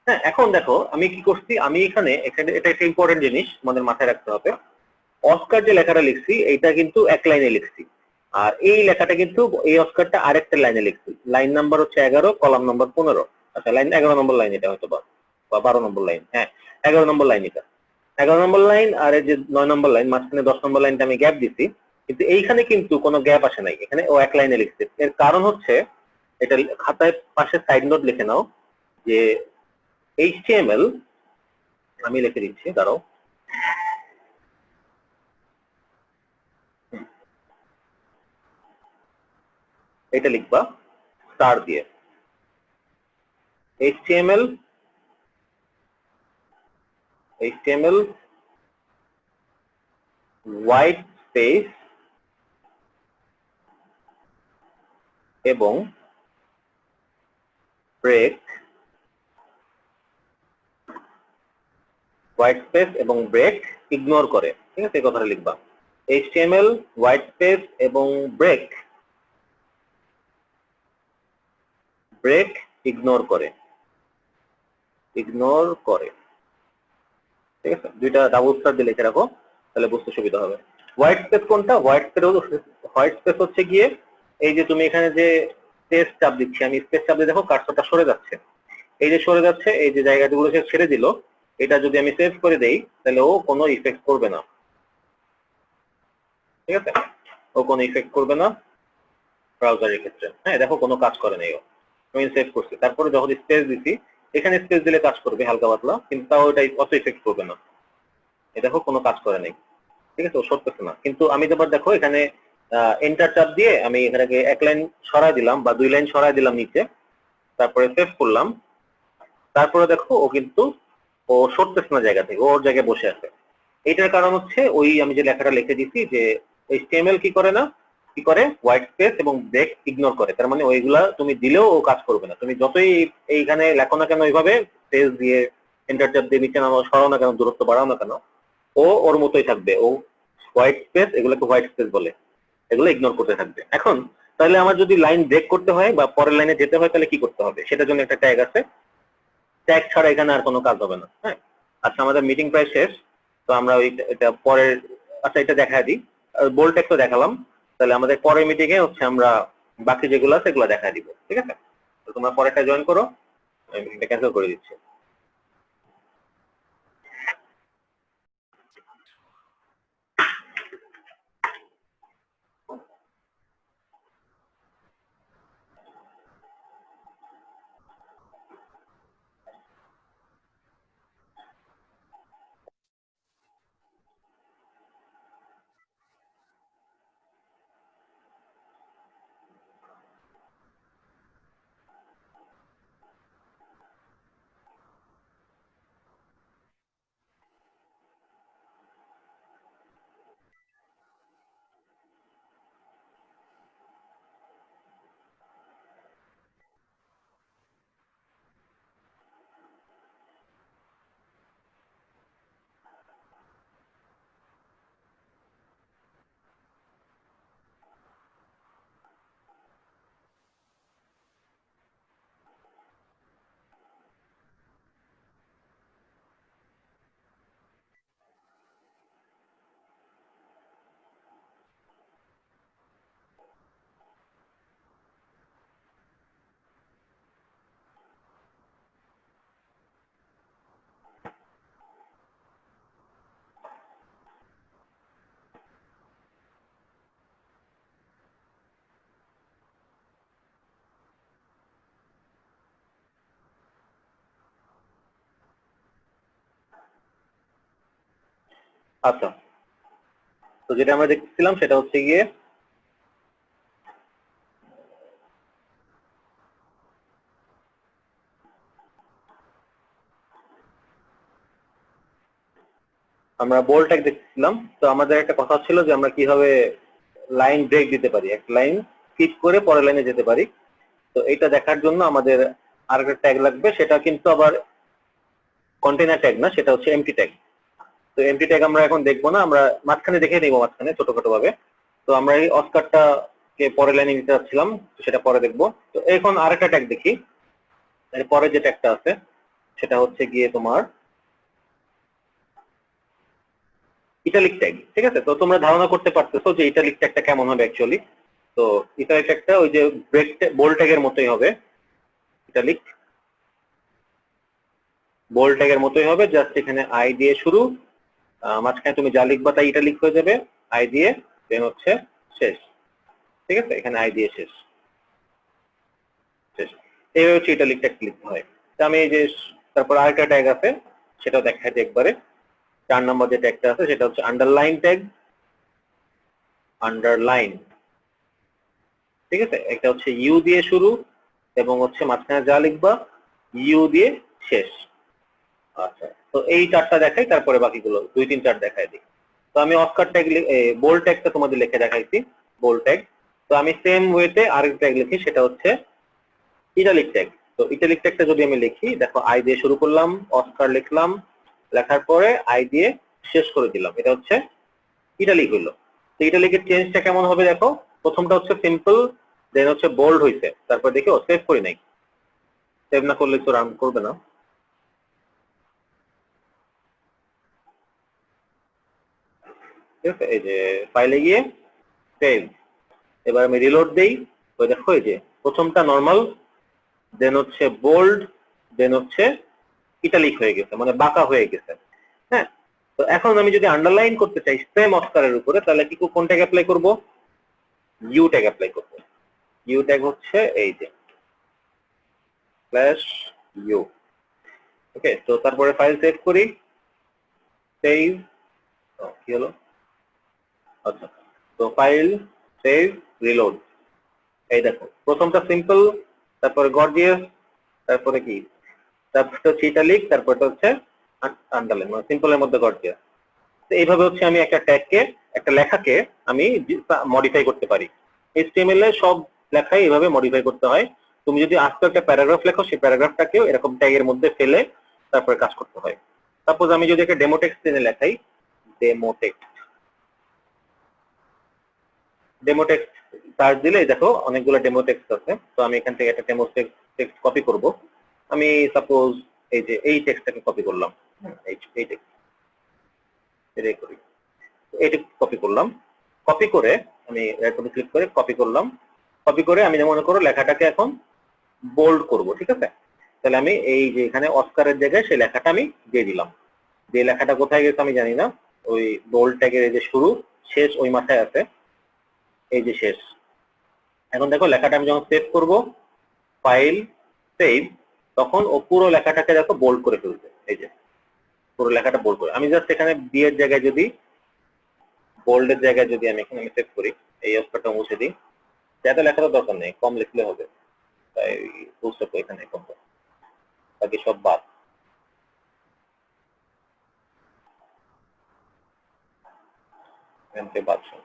হ্যাঁ, এখন দেখো আমি কি করছি, আমি এখানে এটা একটা ইম্পর্টেন্ট জিনিস আমাদের মাথায় রাখতে হবে। অস্কার যে লেখাটা লিখছি এইটা কিন্তু এক লাইনে লিখছি, আর এই লেখাটা কিন্তু এই অস্কারটা আরেকটা লাইনে লিখছি। লাইন নাম্বার হচ্ছে 11, কলাম নাম্বার 15। আচ্ছা, লাইন 11 নম্বর লাইন এটা হয়তো, বা 12 নম্বর লাইন। হ্যাঁ, 11 নম্বর লাইন এটা, 11 নম্বর লাইন। আর এই যে 9 নম্বর লাইন, মাঝখানে 10 নম্বর লাইনটা আমি গ্যাপ দিছি, কিন্তু এইখানে কিন্তু কোনো গ্যাপ আসে নাই, এখানে ও এক লাইনে লিখছে। এর কারণ হচ্ছে, এটা খাতায় পাশে সাইড নোট লিখে নাও, যে HTML, আমি লিখে দিচ্ছি, দাঁড়াও। এটা লিখবা স্টার দিয়ে, HTML হোয়াইট স্পেস এবং ব্রেক, হোয়াইট স্পেস এবং ব্রেক ইগনোর করে। ঠিক আছে, এই কথাটা লিখবা, HTML হোয়াইট স্পেস এবং ব্রেক ইগনোর করে, ঠিক আছে। দুইটা ডাবল স্টার দিয়ে লিখে রাখো, তাহলে বুঝতে সুবিধা হবে। হোয়াইট স্পেস কোনটা, হোয়াইট স্পেস হচ্ছে গিয়ে এই যে তুমি এখানে যে স্পেস চাপ দিচ্ছি, আমি স্পেস চাপ দিয়ে দেখো কার্সরটা সরে যাচ্ছে, এই যে সরে যাচ্ছে, এই যে জায়গাগুলো সে ছেড়ে দিল, এটা যদি আমি সেভ করে দেই তাহলে ও কোনো ইফেক্ট করবে না। ঠিক আছে, ও কোনো ইফেক্ট করবে না ব্রাউজারের ক্ষেত্রে। হ্যাঁ, দেখো কোনো কাজ করে নাই ও, আমি সেভ করছি। তারপরে যখন স্পেস দিছি, এখানে স্পেস দিলে কাজ করবে হালকা পাতলা, কিন্তু তাও এটা অত ইফেক্ট করবে না। এই দেখো কোনো কাজ করে নাই, ঠিক আছে, ও সরতেছে না। কিন্তু আমি এবার দেখো এখানে এন্টার চাপ দিয়ে আমি এখানে এক লাইন সরাই দিলাম বা 2 লাইন সরাই দিলাম নিচে, তারপরে সেভ করলাম। তারপরে দেখো ও সরতেছে না জায়গা থেকে, ও ওর জায়গায় বসে আছে। এইটার কারণ হচ্ছে ওই আমি যে লেখাটা লিখে দিছি, যে HTML কি করে না, কি করে, হোয়াইট স্পেস এবং ব্রেক ইগনোর করে। তার মানে ওইগুলা তুমি দিলেও ও কাজ করবে না, তুমি যতই এইখানে লেখো না কেন, ওইভাবে স্পেস দিয়ে এন্টার চাপ দিয়ে নিচে নামাও, সরাও না কেন, দূরত্ব বাড়াও না কেন, ও ওর মতোই থাকবে। ও হোয়াইট স্পেস, এগুলোকে হোয়াইট স্পেস বলে, এগুলো ইগনোর করতে থাকবে। এখন তাহলে আমার যদি লাইন ব্রেক করতে হয় বা পরের লাইনে যেতে হয়, তাহলে কি করতে হবে, সেটার জন্য একটা ট্যাগ আছে। ট্যাগ ছাড়া এখানে আর কোনো কাজ হবে না। হ্যাঁ, আচ্ছা, আমাদের মিটিং প্রায় শেষ, তো আমরা এটা পরের, আচ্ছা এটা দেখা দিই, বোল্ড ট্যাগ তো দেখালাম, তাহলে আমাদের পরের মিটিং এ হচ্ছে আমরা বাকি যেগুলো আছে সেগুলো দেখা দিব। ঠিক আছে, তো তোমরা পরেরটা জয়েন করো, আমি মিটিংটা ক্যান্সেল করে দিচ্ছি। আচ্ছা, তো যেটা আমরা দেখছিলাম সেটা হচ্ছে গিয়ে আমরা বোল্ড ট্যাগ দেখছিলাম। তো আমাদের একটা কথা ছিল যে আমরা কিভাবে লাইন ব্রেক দিতে পারি, একটা লাইন স্কিপ করে পরের লাইনে যেতে পারি। তো এটা দেখার জন্য আমাদের আরেকটা ট্যাগ লাগবে, সেটা কিন্তু আবার কন্টেইনার ট্যাগ না, সেটা হচ্ছে এমটি ট্যাগ। তো এমটি ট্যাগ আমরা এখন দেখবো না, আমরা মাঝখানে দেখে নিবো, মাঝখানে ছোটখাটো ভাবে। তো আমরা এই অস্কারটা কে পরে লাইনে নিতে যাচ্ছিলাম, সেটা পরে দেখবো। তো এখন আরেকটা ট্যাগ দেখি, এর পরে যে ট্যাগটা আছে সেটা হচ্ছে গিয়ে তোমার ইটালিক ট্যাগ। ঠিক আছে, তো তোমরা ধারণা করতে পারতেছো যে ইটালিক ট্যাগটা কেমন হবে অ্যাকচুয়ালি। তো ইটালিক ট্যাগটা ওই যে ব্রেক বোল্ড ট্যাগের মতোই হবে, ইটালিক বোল্ড ট্যাগের মতোই হবে, জাস্ট এখানে আই দিয়ে শুরু, মাঝখানে তুমি যা লিখবা তাই ইটালিক হয়ে যাবে, আই দিয়ে দেন হচ্ছে শেষ। ঠিক আছে, এখানে আই দিয়ে শেষ শেষ, এইভাবে হচ্ছে ইটালিক ট্যাগ লিখতে হয়। তো আমি এই যে তারপর আরেকটা ট্যাগ আছে সেটা দেখাই দিই একবারে। 4 নম্বর যে ট্যাগটা আছে সেটা হচ্ছে আন্ডারলাইন ট্যাগ, আন্ডারলাইন। ঠিক আছে, একটা হচ্ছে ইউ দিয়ে শুরু এবং হচ্ছে মাঝখানে যা লিখবা ইউ দিয়ে শেষ। আচ্ছা, তো এই চারটা দেখাই, তারপরে বাকিগুলো 2 3 4 দেখাই দিই। তো আমি অস্কার ট্যাগ বোল্ড ট্যাগটা তোমাদের লিখে দেখাইছি, বোল্ড ট্যাগ। তো আমি সেম ওয়েতে আরেক ট্যাগ লিখি, সেটা হচ্ছে ইটালিক ট্যাগ। তো ইটালিক ট্যাগটা যদি আমি লিখি, দেখো আই দিয়ে শুরু করলাম, অস্কার লিখলাম, লেখার পরে আই দিয়ে শেষ করে দিলাম, এটা হচ্ছে ইটালিক হইলো। তো ইটালিকের চেঞ্জটা কেমন হবে দেখো, প্রথমটা হচ্ছে সিম্পল, দেন হচ্ছে বোল্ড হইছে, তারপর দেখি সেভ করি নাই, সেভ না করলে তো রান করবে না। ঠিক আছে, এই যে ফাইলে গিয়ে সেভ, এবার আমি রিলোড দেই, ওই দেখো এই যে প্রথমটা নরমাল, দেন হচ্ছে বোল্ড, দেন হচ্ছে ইটালিক হয়ে গেছে, মানে বাঁকা হয়ে গেছে। হ্যাঁ, তো এখন আমি যদি আন্ডারলাইন করতে চাই সেম অস্কারের উপরে, তাহলে কি কোন ট্যাগ অ্যাপ্লাই করব? ইউ ট্যাগ অ্যাপ্লাই করব। ইউ ট্যাগ হচ্ছে এই যে স্ল্যাশ ইউ। ওকে, তো তারপরে ফাইল সেভ করি, সেভ, কি হলো, আচ্ছা, তো ফাইল সেভ রিলোড। এই দেখো প্রথমটা সিম্পল, তারপরে গর্জিয়াস, তারপরে কি, তারপরটা হচ্ছে ইটালিক, তারপরটা হচ্ছে আন্ডারলাইন, মানে সিম্পলের মধ্যে গর্জিয়াস। তো এইভাবে হচ্ছে আমি একটা ট্যাগকে, একটা লেখাকে আমি মডিফাই করতে পারি। এইচটিএমএল এ সব লেখাই এভাবে মডিফাই করতে হয়। তুমি যদি আজকে একটা প্যারাগ্রাফ লেখো, সেই প্যারাগ্রাফটাকেও এরকম ট্যাগের মধ্যে ফেলে তারপরে কাজ করতে হয়। সাপোজ আমি যদি একটা ডেমো টেক্সট এনে লেখাই, demo text, demo text search দিলে দেখো অনেকগুলো ডেমো টেক্সট আছে। তো আমি এখান থেকে একটা ডেমো টেক্সট কপি করব। আমি সাপোজ এই যে এই টেক্সটটাকে কপি করলাম, এই টেক্সট এটাই করি, এটা কপি করলাম, কপি করে আমি রাইট বাটন ক্লিক করে কপি করলাম, কপি করে আমি মনে করো লেখাটাকে এখন বোল্ড করব। ঠিক আছে, তাহলে আমি এই যে এখানে অস্কারের জায়গায় সেই লেখাটা আমি দিয়ে দিলাম। যে লেখাটা কোথায় গেছে আমি জানি না, ওই বোল্ড ট্যাগের এই যে শুরু শেষ ওই মাথায় আছে, এই যে শেষ। এখন দেখো লেখাটা আমি যখন সেভ করব, ফাইল সেভ, তখন ও পুরো লেখাটাকে দেখো বোল্ড করে ফেলছে। এই যে পুরো লেখাটা বোল্ড করে, আমি জাস্ট এখানে বি এর জায়গায় যদি, বোল্ডের জায়গায় যদি আমি এখানে সেভ করি, এই অস্কারটা মুছে দিই, এত লেখার দরকার নেই, কম লিখলে হবে, তাই ফুল স্টপ এখানে কম, বাকি সব বাদ। এখান থেকে বাদ সব।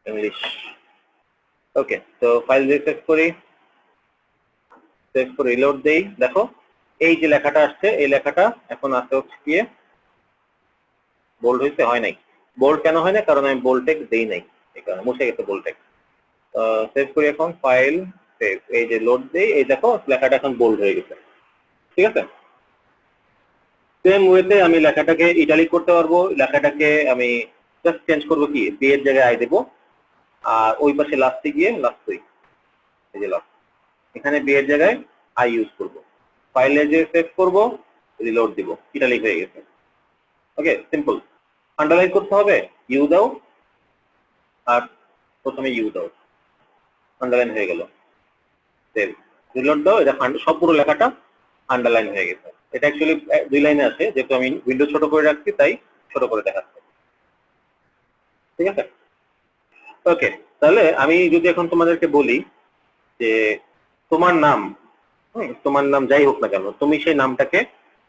ইংলিশ। ওকে, তো ফাইল সেভ করি, সেভ করে রিলোড দেই, দেখো এই যে লেখাটা আসছে, এই লেখাটা এখন আসতে হচ্ছে গিয়ে বোল্ড হয়েছে, হয় নাই। বোল্ড কেন হয় না, কারণ আমি বোল্ড টেক্সট দেই নাই, এই কারণে মুছে গেছে বোল্ড টেক্সট। সেভ করি, এখন ফাইল সেভ, এই যে লোড দেই, এই দেখো লেখাটা এখন বোল্ড হয়ে গেছে। ঠিক আছে, সেম ওয়েতে আমি লেখাটাকে ইটালিক করতে পারবো, লেখাটাকে আমি জাস্ট চেঞ্জ করবো কি, বি এর জায়গায় আই দেবো, আর ওই পাশে লাস্টে গিয়ে লাস্ট ওই, এই যে লাস্ট, এখানে বি এর জায়গায় আই ইউজ করবো, ফাইলে যে সেভ করবো, রিলোড দিব, ইটালিক হয়ে গেছে। ওকে, সিম্পল। আন্ডারলাইন করতে হবে, ইউ দাও, আর প্রথমে ইউ দাও, আন্ডারলাইন হয়ে গেল। সেভ, রিলোড দাও, এটা সব পুরো লেখাটা আন্ডারলাইন হয়ে গেছে। এটা অ্যাকচুয়ালি 2 লাইনে আছে, যেহেতু আমি উইন্ডো ছোট করে রাখছি তাই ছোট করে দেখাচ্ছে। ঠিক আছে, ওকে। তাহলে আমি যদি এখন তোমাদেরকে বলি যে তোমার নাম, তোমার নাম যাই হোক না কেন, তুমি সেই নামটাকে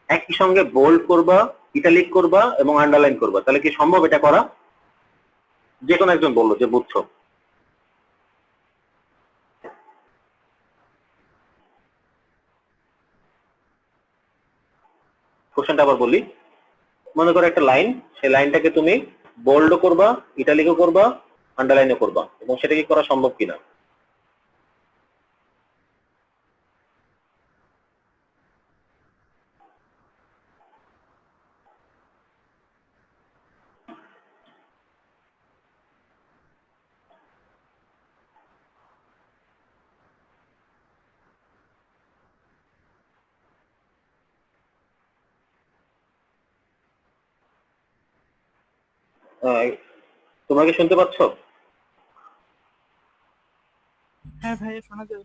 একই সঙ্গে বোল্ড করবা, ইটালিক করবা এবং আন্ডারলাইন করবা, তাহলে কি সম্ভব এটা করা? যে কোনো একজন বললো যে বুঝছো। কোশ্চেনটা আবার বলি, মনে করো একটা লাইন, সেই লাইনটাকে তুমি বোল্ডও করবা, ইটালিকও করবা, আন্ডারলাইনও করবা, এবং সেটা কি করা সম্ভব কিনা? তোমরা কি শুনতে পাচ্ছ? হ্যাঁ ভাই শোনা যাবে।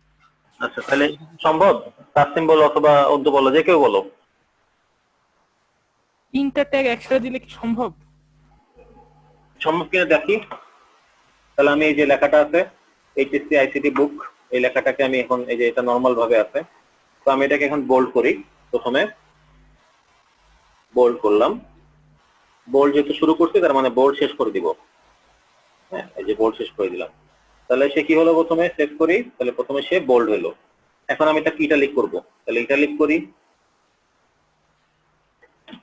আচ্ছা, তাহলে সম্ভব? তাসনিম বলো অথবা অন্তু বলো, যে কেউ বলো। 3টা ট্যাগ একসাথে দিলে কি সম্ভব? সম্ভব কিনা দেখি। তাহলে আমি এই যে লেখাটা আছে এইচএসসি আইসিটি বুক, এই লেখাটাকে আমি এখন, এই যে এটা নর্মাল ভাবে আছে, তো আমি এটাকে এখন বোল্ড করি। প্রথমে বোল্ড করলাম, বোল্ড যেহেতু শুরু করছি তার মানে বোল্ড শেষ করে দিব। হ্যাঁ, এই যে বোল্ড শেষ করে দিলাম। তাহলে সে কি হলো, প্রথমে সেভ করি, তাহলে প্রথমে সে বোল্ড হলো। এখন আমি এটা ইটালিক করব, তাহলে ইটালিক করি,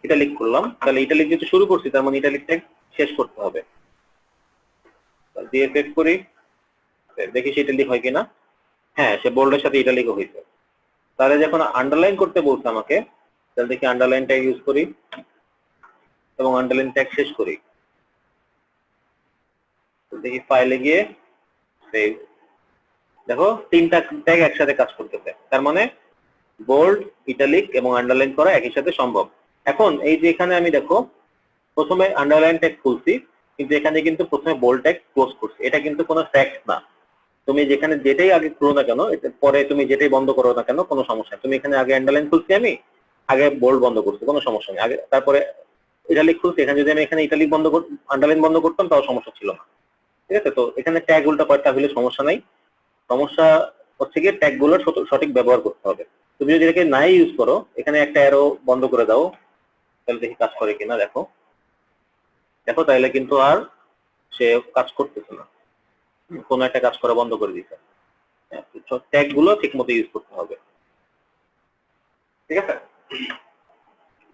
ইটালিক করলাম, তাহলে ইটালিক যেহেতু শুরু করছি তার মানে ইটালিকটা শেষ করতে হবে। দিয়ে সেভ করি, দেখি সে ইটালিক হয় কিনা। হ্যাঁ, সে বোল্ডের সাথে ইটালিকও হয়েছে। তাহলে যখন আন্ডারলাইন করতে বলছে আমাকে, তাহলে দেখি আন্ডারলাইন ট্যাগ ইউজ করি এবং আন্ডারলাইন ট্যাগ শেষ করি। দেখি ফাইলে গিয়ে সেভ, দেখো 3টা ট্যাগ একসাথে কাজ করতেছে, তার মানে বোল্ড, ইটালিক এবং আন্ডারলাইন করা একই সাথে সম্ভব। এখন এই যে এখানে আমি দেখো প্রথমে আন্ডারলাইন ট্যাগ খুলছি, কিন্তু এখানে কিন্তু প্রথমে বোল্ড ট্যাগ ক্লোজ করছি, এটা কিন্তু কোনো ফ্যাক্ট না। তুমি যেখানে যেটাই আগে খুলো না কেন, পরে তুমি যেটাই বন্ধ করো না কেন, কোনো সমস্যা নেই। তুমি এখানে আগে আন্ডারলাইন খুলছি, আমি আগে বোল্ড বন্ধ করছি, কোনো সমস্যা নেই। আগে তারপরে ইটালিক খুলছি, এখানে যদি আমি এখানে ইটালিক বন্ধ আন্ডারলাইন বন্ধ করতাম তাও সমস্যা ছিল না। ঠিক আছে, তো এখানে ট্যাগ উল্টা কয়েকটা হলে সমস্যা নাই। সমস্যা হচ্ছে গিয়ে ট্যাগ গুলোর সঠিক ব্যবহার করতে হবে। তুমি যদি এটাকে নাই ইউজ করো, এখানে একটা অ্যারো বন্ধ করে দাও, তাহলে দেখি কাজ করে কিনা। দেখো দেখো, তাহলে কিন্তু আর সে কাজ করতেছে না, কোনো একটা কাজ করা বন্ধ করে দিচ্ছে। ট্যাগ গুলো ঠিক মতো ইউজ করতে হবে। ঠিক আছে,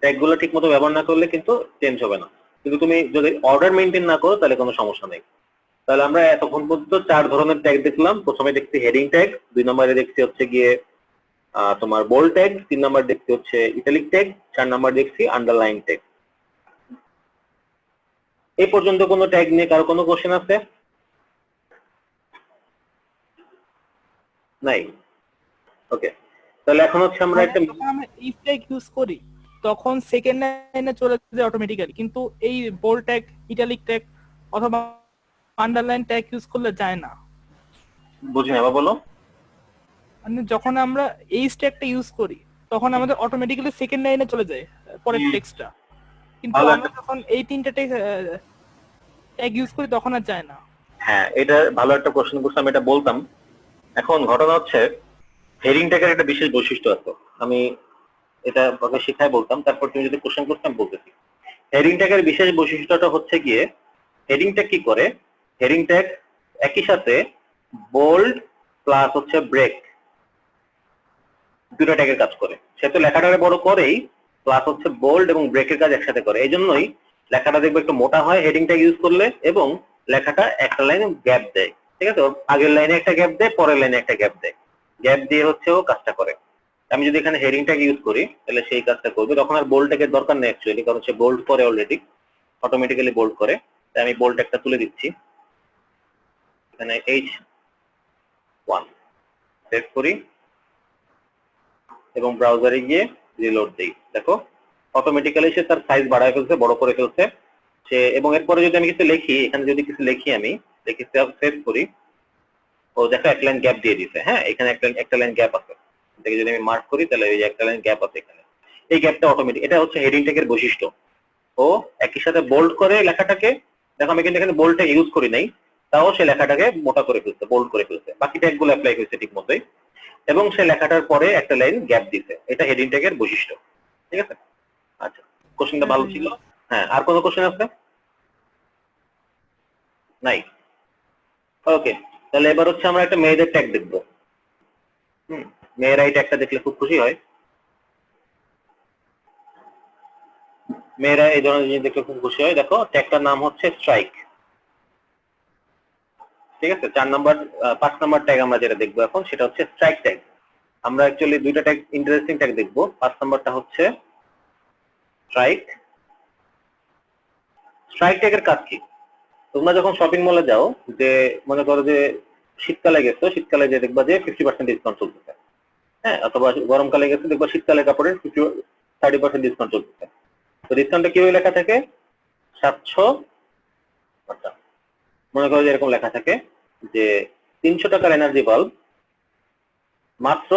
ট্যাগ গুলো ঠিক মতো ব্যবহার না করলে কিন্তু চেঞ্জ হবে না। কিন্তু তুমি যদি অর্ডার মেনটেন না করো তাহলে কোনো সমস্যা নেই। তাহলে আমরা এতক্ষণ পর্যন্ত 4 ধরনের ট্যাগ দেখলাম। প্রথমে দেখছি হেডিং ট্যাগ, 2 নম্বরে দেখছি হচ্ছে গিয়ে তোমার বোল্ড ট্যাগ, 3 নম্বর দেখছি হচ্ছে ইটালিক ট্যাগ, 4 নম্বর দেখছি আন্ডারলাইন ট্যাগ। এই পর্যন্ত কোনো ট্যাগ নিয়ে কারো কোনো কোশ্চেন আছে? নাই? ওকে, তাহলে এখন হচ্ছে আমরা একটা, যখন আমরা ইফ ট্যাগ ইউজ করি তখন সেকেন্ড লাইনে চলে যায় অটোমেটিক্যালি, কিন্তু এই বোল্ড ট্যাগ, ইটালিক ট্যাগ অথবা আন্ডারলাইন ট্যাগ ইউজ করলে যায় না। বুঝি না, বলো। মানে যখন আমরা এই ট্যাগটা ইউজ করি তখন আমাদের অটোমেটিক্যালি সেকেন্ড লাইনে চলে যায় পরের টেক্সটটা, কিন্তু আমরা যখন এই 3টা ট্যাগ ইউজ করি তখন আর যায় না। হ্যাঁ, এটা ভালো একটা কোশ্চেন করছে, আমি এটা বলতাম। এখন ঘটনা হচ্ছে হেডিং ট্যাগের একটা বিশেষ বৈশিষ্ট্য আছে, আমি এটা তোকে শিখায় বলতাম, তারপর তুমি যদি কোশ্চেন করতে আমি বলতেছি। হেডিং ট্যাগের বিশেষ বৈশিষ্ট্যটা হচ্ছে গিয়ে, হেডিং ট্যাগ কি করে, হেডিং ট্যাগ একই সাথে বোল্ড প্লাস হচ্ছে ব্রেক, দুটো ট্যাগের কাজ করে। সে তো লেখাটাকে বড় করেই, প্লাস হচ্ছে বোল্ড এবং ব্রেকের কাজ একসাথে করে। এই জন্যই লেখাটা দেখবে একটু মোটা হয় হেডিং ট্যাগ ইউজ করলে, এবং লেখাটা একটা লাইনে গ্যাপ দেয়। ঠিক আছে, আগের লাইনে একটা গ্যাপ দেয়, পরের লাইনে একটা গ্যাপ দেয়, গ্যাপ দিয়ে হচ্ছে ও কাজটা করে। আমি যদি এখানে হেডিং ট্যাগ ইউজ করি তাহলে সেই কাজটা করবে, তখন আর বোল্ড ট্যাগের দরকার নেই অ্যাকচুয়ালি, কারণ সে বোল্ড করে অলরেডি, অটোমেটিক্যালি বোল্ড করে। তাই আমি বোল্ড ট্যাগটা তুলে দিচ্ছি, এখানে H1 সেভ করি এবং ব্রাউজারে গিয়ে রিলোড দিই। দেখো অটোমেটিক্যালি সে তার সাইজ বাড়ায় ফেলছে, বড় করে ফেলছে সে। এবং এরপরে যদি আমি কিছু লিখি, এখানে যদি কিছু লিখি, আমি লিখি সেভ করি, ও দেখো এক লাইন গ্যাপ দিয়ে দিছে। হ্যাঁ, এখানে একটা লাইন গ্যাপ আছে, এটাকে যদি আমি মার্ক করি তাহলে এই যে একটা লাইন গ্যাপ আছে এখানে, এই গ্যাপটা অটোমেটিক, এটা হচ্ছে হেডিং ট্যাগের বৈশিষ্ট্য। ও একই সাথে বোল্ড করে লেখাটাকে, দেখো আমি কিন্তু এখানে বোল্ডটা ইউজ করি নাই, তাও সে লেখাটাকে মোটা করে ফেলছে, বোল্ড করে ফেলছে, বাকি ট্যাগগুলো অ্যাপ্লাই হয়েছে ঠিক মতোই, এবং সে লেখাটার পরে একটা লাইন গ্যাপ দিছে। এটা হেডিং ট্যাগের বৈশিষ্ট্য, ঠিক আছে? আচ্ছা, কোশ্চেনটা ভালো ছিল। হ্যাঁ, আর কোনো কোশ্চেন আছে? নাই? ওকে, তাহলে এবার হচ্ছে আমরা একটা মেয়েদের ট্যাগ দেখবো। মেয়েরা এই ট্যাগটা দেখলে খুব খুশি হয়, মেয়েরা এই ধরনের জিনিস দেখলে খুব খুশি হয়। দেখো ট্যাগটার নাম হচ্ছে স্ট্রাইক, ঠিক আছে? 5 নাম্বার ট্যাগ আমরা যেটা দেখবো এখন সেটা হচ্ছে স্ট্রাইক ট্যাগ। আমরা অ্যাকচুয়ালি দুইটা ট্যাগ, ইন্টারেস্টিং ট্যাগ দেখবো। 5 নাম্বারটা হচ্ছে স্ট্রাইক। স্ট্রাইক ট্যাগের কাজ কি? তোমরা যখন শপিং মলে যাও, যে মনে করো যে শীতকালে গেছো, শীতকালে যে দেখবা যে 50% ডিসকাউন্ট চলতেছে, হ্যাঁ, অথবা গরমকালে গেছো দেখবা শীতকালে কাপড়ের 30% ডিসকাউন্ট চলতেছে। তো ডিসকাউন্টটা কিভাবে লেখা থাকে? 700, মনে করো যে এরকম লেখা থাকে যে 300 টাকার এনার্জি বাল্ব মাত্র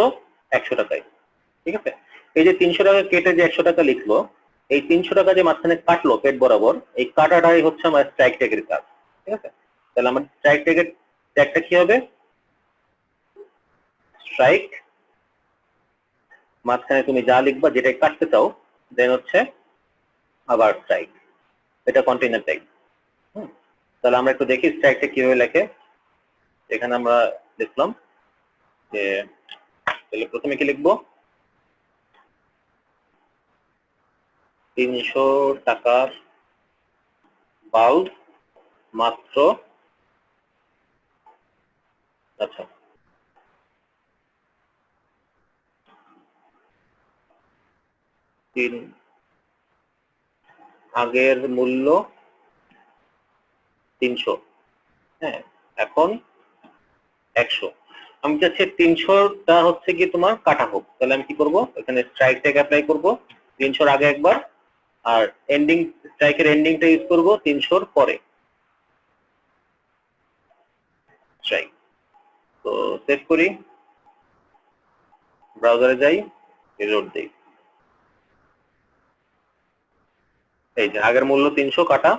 100 টাকায়, ঠিক আছে? এই যে 300 টাকা কেটে যে 100 টাকা লিখলো, এই 300 টাকা যে মাঝখানে কাটলো পেট বরাবর, এই কাটাটাই হচ্ছে আমার স্ট্রাইক ট্যাগের কাজ, ঠিক আছে? তাহলে আমার স্ট্রাইক ট্যাগের ট্যাগটা কি হবে? স্ট্রাইক, মাঝখানে তুমি যা লিখবা যেটা কাটতে চাও, দেন হচ্ছে আবার স্ট্রাইক, এটা কন্টেইনার ট্যাগ। তাহলে আমরা একটু দেখি স্ট্রাইকটা কিভাবে লেখে। এখানে আমরা লিখলাম যে, তাহলে প্রথমে কি লিখবো? 300 টাকার বাল্ব মাত্র, আচ্ছা, আগের মূল্য 300, হ্যাঁ, এখন 100। আমি চাচ্ছি 300টা হচ্ছে কি তোমার কাটা হোক, তাহলে আমি কি করব? এখানে স্ট্রাইক ট্যাগ অ্যাপ্লাই করব 300 আগে একবার, আর এন্ডিং, স্ট্রাইকের এন্ডিংটা ইউজ করব 300 পরে। স্ট্রাইক, তো সেভ করি, ব্রাউজারে যাই, রিলোড দেই। এই যে আগের মূল্য 300 কাটা,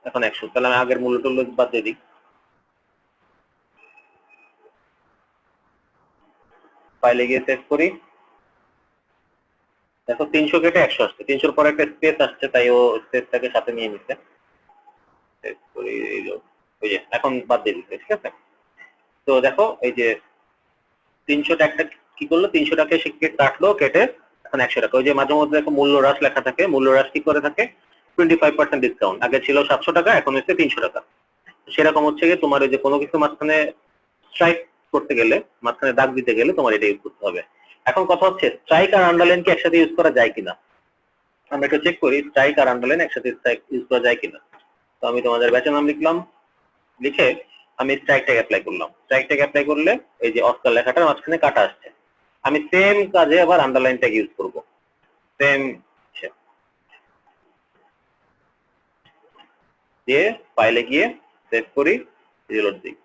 এখন 100, তাহলে আমি আগের মূল্যটা বাদ দিয়ে দিই। ফাইলে গিয়ে সেভ করি, দেখো 300 কেটে 100 আসছে, 300 পরে একটা স্পেস আসছে, তাই ও স্পেসটাকে সাথে নিয়ে নিচ্ছে। সেভ করি, ওই যে এখন বাদ দিয়ে দিচ্ছে, ঠিক আছে? তো দেখো এই যে 300 টাকা কি করলো, 300 টাকা সে কাটলো, কেটে এখন 100 টাকা। ওই যে মাঝে মধ্যে দেখো মূল্য হ্রাস লেখা থাকে, মূল্য হ্রাস কি করে থাকে? 25% ডিসকাউন্ট, আগে ছিল 700 টাকা, এখন হচ্ছে 300 টাকা। সেরকম হচ্ছে কি তোমার ওই যে কোনো কিছু মাঝখানে স্ট্রাইক করতে গেলে, মাঝখানে দাগ দিতে গেলে তোমার এটা ইউজ করতে হবে। এখন কথা হচ্ছে স্ট্রাইক আর আন্ডারলাইন কি একসাথে ইউজ করা যায় কিনা? আমরা একটু চেক করি স্ট্রাইক আর আন্ডারলাইন একসাথে ইউজ করা যায় কিনা। তো আমি তোমাদের ব্যাচের নাম লিখলাম, লিখে আমি স্ট্রাইক ট্যাগ অ্যাপ্লাই করলাম। স্ট্রাইক ট্যাগ অ্যাপ্লাই করলে এই যে অস্কার লেখাটার মাঝখানে কাটা আসছে। আমি সেম কাজে আবার আন্ডারলাইন ট্যাগ ইউজ করব, সেম দিয়ে ফাইলে গিয়ে সেভ করি, রিলোড দিই।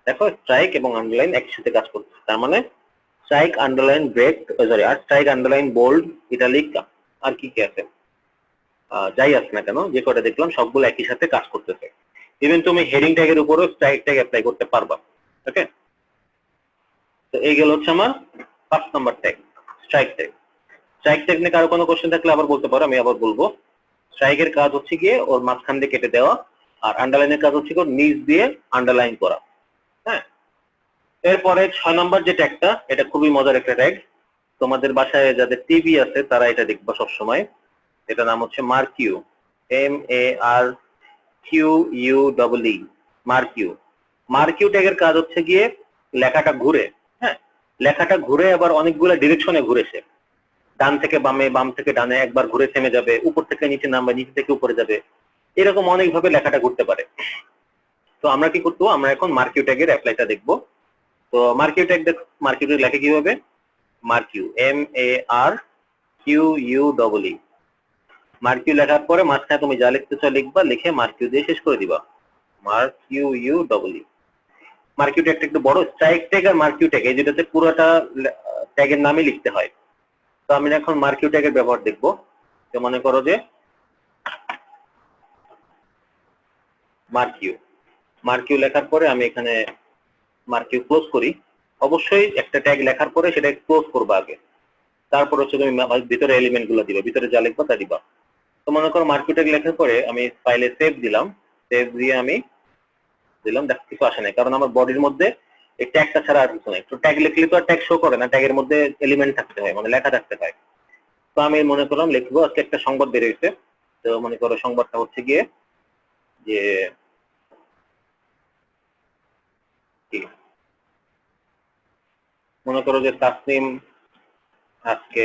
দেখো স্ট্রাইক এবং আন্ডারলাইন একসাথে কাজ করছে, তার মানে স্ট্রাইক, আন্ডারলাইন, ব্রেক, সরি, আর স্ট্রাইক, আন্ডারলাইন, বোল্ড, ইটালিক, আর কি কি আছে, যাই আছে না কেন, যে কটা দেখলাম সবগুলো একই সাথে কাজ করতেছে। ইভেন তুমি হেডিং ট্যাগের উপরেও স্ট্রাইক ট্যাগ অ্যাপ্লাই করতে পারবা। ওকে, তো এই গেল হচ্ছে আমার 5 number tag, strike tag. Strike tag নিয়ে কারো কোনো কোশ্চেন থাকলে আবার বলতে পারো, আমি আবার বলবো। স্ট্রাইকের কাজ হচ্ছে গিয়ে ওর মাঝখান দিয়ে কেটে দেওয়া, আর আন্ডারলাইনের কাজ হচ্ছে ওর নিচ দিয়ে আন্ডারলাইন করা। হ্যাঁ, এরপরে 6 নাম্বার যে ট্যাগটা, এটা খুবই মজার একটা ট্যাগ। তোমাদের বাসায় যাদের টিভি আছে তারা এটা দেখবা সবসময়। এটা নাম হচ্ছে মার্কিউ, MARQUE, মার্কিউ। মার্কিউ ট্যাগের কাজ হচ্ছে গিয়ে লেখাটা ঘুরে, হ্যাঁ, লেখাটা ঘুরে আবার অনেকগুলো ডিরেকশনে ঘুরেছে। ডান থেকে বামে, বাম থেকে ডানে, একবার ঘুরে থেমে যাবে, উপর থেকে নিচে নামবে, নিচে থেকে উপরে যাবে, এরকম অনেকভাবে লেখাটা ঘুরতে পারে। তো আমরা কি করবো, আমরা এখন মার্কিউ ট্যাগের অ্যাপ্লাইটা দেখবো। তো মার্কিউ ট্যাগ মার্কিউ ট্যাগ লেখে কিভাবে, মার্কিউ MARQUE, মার্কিউ লেখার পরে মাঝখানে তুমি যা লিখতে চাও লিখবা, লিখে মার্কিউ দিয়ে শেষ করে দিবা, MARQUE। মার্কিউ ট্যাগটা একটু বড়, স্ট্রাইক ট্যাগ আর মার্কিউ ট্যাগ এই দুটোতে পুরোটা ট্যাগের নামই লিখতে হয়। তো আমি এখন মার্কিউ ট্যাগের ব্যবহার দেখবো। তো মনে করো যে মার্কিউ লেখার পরে আমি এখানে মার্কিউ ক্লোজ করি। অবশ্যই একটা ট্যাগ লেখার পরে সেটা ক্লোজ করবা আগে, তারপর হচ্ছে তুমি ভিতরে এলিমেন্ট গুলো দিবা, ভিতরে যা লিখবা তা দিবা। তো মনে করো মার্কিউ ট্যাগ লেখার পরে আমি ফাইলে সেভ দিলাম, সেভ দিয়ে আমি দিলাম, দেখ কিছু আসে নাই, কারণ আমার বডির মধ্যে এই ট্যাগটা ছাড়া আর কিছু নাই। তো ট্যাগ লিখলে তো আর ট্যাগ শো করে না, ট্যাগের মধ্যে এলিমেন্ট থাকতে হয়, মানে লেখা থাকতে হয়। তো আমি মনে করলাম লিখবো আজকে একটা সংবাদ বের হয়েছে। তো মনে করো সংবাদটা হচ্ছে গিয়ে যে মনে করো যে তাসনিম আজকে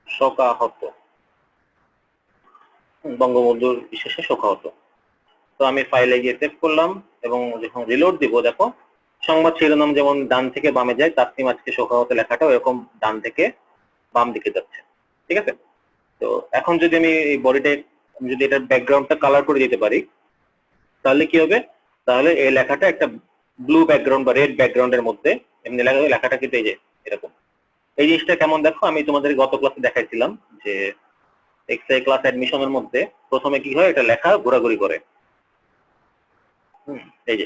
শোকাহত, বঙ্গবন্ধুর বিশেষে শোকাহত। তো আমি ফাইলে গিয়ে সেভ করলাম এবং যখন রিলোড দিব, দেখো সংবাদ শিরোনাম যেমন ডান থেকে বামে যায়, তাসনিম আজকে শোকাহত লেখাটা এরকম ডান থেকে বাম দিকে যাচ্ছে। ঠিক আছে। তো এখন যদি আমি এই বডিতে যদি এটার ব্যাকগ্রাউন্ডটা কালার করে দিতে পারি, তাহলে কি হবে, তাহলে এই লেখাটা একটা ব্লু ব্যাকগ্রাউন্ড বা রেড ব্যাকগ্রাউন্ডের মধ্যে এমনি লেখাটা কিন্তু এই যে এরকম। এই জিনিসটা কেমন দেখো, আমি তোমাদের গত ক্লাসে দেখাইছিলাম যে এক্সআই ক্লাস অ্যাডমিশনের মধ্যে প্রথমে কি হয়, এটা লেখা ঘোরাঘুরি করে।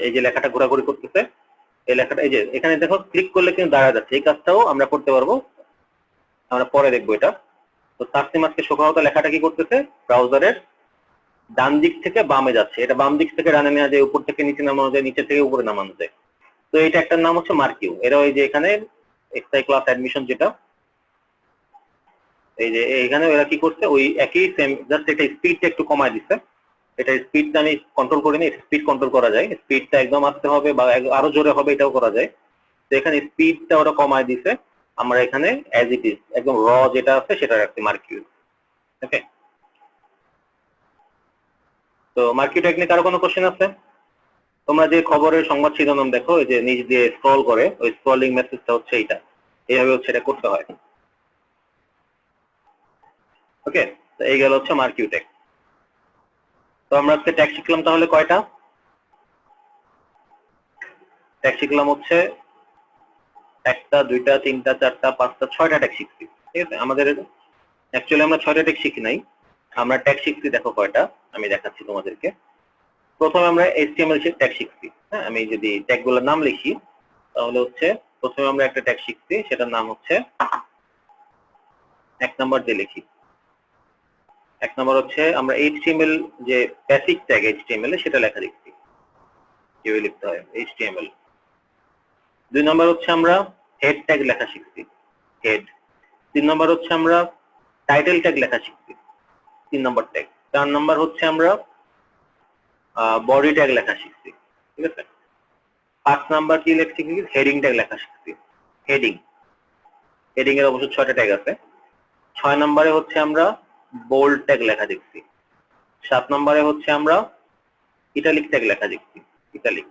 এই যে লেখাটা ঘোরাঘুরি করতেছে, এই লেখাটা এই যে এখানে দেখো ক্লিক করলে কিন্তু দাঁড়া যাচ্ছে। এই কাজটাও আমরা করতে পারবো, আমরা পরে দেখবো এটা। তো তাসনিম আজকে শোকাহত লেখাটা কি করতেছে, ব্রাউজারের ডান দিক থেকে বামে যাচ্ছে, এটা বাম দিক থেকে ডানে নেওয়া যায়, উপর থেকে নিচে নামানো যায়, নিচে থেকে উপরে নামানো যায়। তো এটা একটার নাম হচ্ছে মার্কিউ। এরা ওই যে এখানে এক্সআই ক্লাস অ্যাডমিশন যেটা, এই যে এখানে এরা কি করছে, ওই একই সেম, জাস্ট এটা স্পিডটা একটু কমায় দিচ্ছে। এটা স্পিডটা আমি কন্ট্রোল করিনি, স্পিড কন্ট্রোল করা যায়, স্পিডটা একদম আসতে হবে বা আরো জোরে হবে এটাও করা যায়। তো এখানে স্পিডটা ওরা কমায় দিছে, আমরা এখানে অ্যাজ ইট ইজ একদম র যেটা আছে সেটা রাখছি মার্কিউ। ওকে, তো মার্কিউ টেকনিক আরো কোনো কোশ্চেন আছে? তোমরা যে খবরের সংবাদ শিরোনাম দেখো, এই যে নিচ দিয়ে স্ক্রল করে, ওই স্ক্রলিং মেসেজটা হচ্ছে এইটা, এইভাবে হচ্ছে এটা করতে হয়। ওকে, তো এই গেল হচ্ছে মার্কিউ টেক। তো আমরা আজকে ট্যাগ শিখলাম তাহলে কয়টা? ট্যাগ শিখলাম হচ্ছে একটা, দুইটা, তিনটা, চারটা, পাঁচটা, ছয়টা ট্যাগ শিখছি। ঠিক আছে, আমাদের অ্যাকচুয়ালি আমরা 6টা ট্যাগ শিখি নাই, আমরা ট্যাগ শিখছি দেখো কয়টা, আমি দেখাচ্ছি তোমাদেরকে। প্রথমে আমরা HTML ট্যাগ শিখছি। হ্যাঁ, আমি যদি ট্যাগগুলোর নাম লিখি তাহলে হচ্ছে প্রথমে আমরা একটা ট্যাগ শিখছি, সেটার নাম হচ্ছে 1 নাম্বার দিয়ে লিখি। 1 নাম্বার হচ্ছে আমরা HTML যে বেসিক ট্যাগ HTML সেটা লেখা লিখছি, কিভাবে লিখতে হয় HTML। 2 নাম্বার হচ্ছে আমরা হেড ট্যাগ লেখা শিখছি, হেড। 3 নাম্বার হচ্ছে আমরা টাইটেল ট্যাগ লেখা শিখছি, 3 নাম্বার ট্যাগ। 4 নাম্বার হচ্ছে আমরা বডি ট্যাগ লেখা শিখছি। ঠিক আছে, 5 নাম্বার কি লেখা শিখছি, হেডিং ট্যাগ লেখা শিখছি, হেডিং। হেডিং এর অবশ্য 6টা ট্যাগ আছে। 6 নম্বরে হচ্ছে আমরা বোল্ড ট্যাগ লেখা দেখছি। 7 নম্বরে হচ্ছে আমরা ইটালিক ট্যাগ লেখা দেখছি, ইটালিক।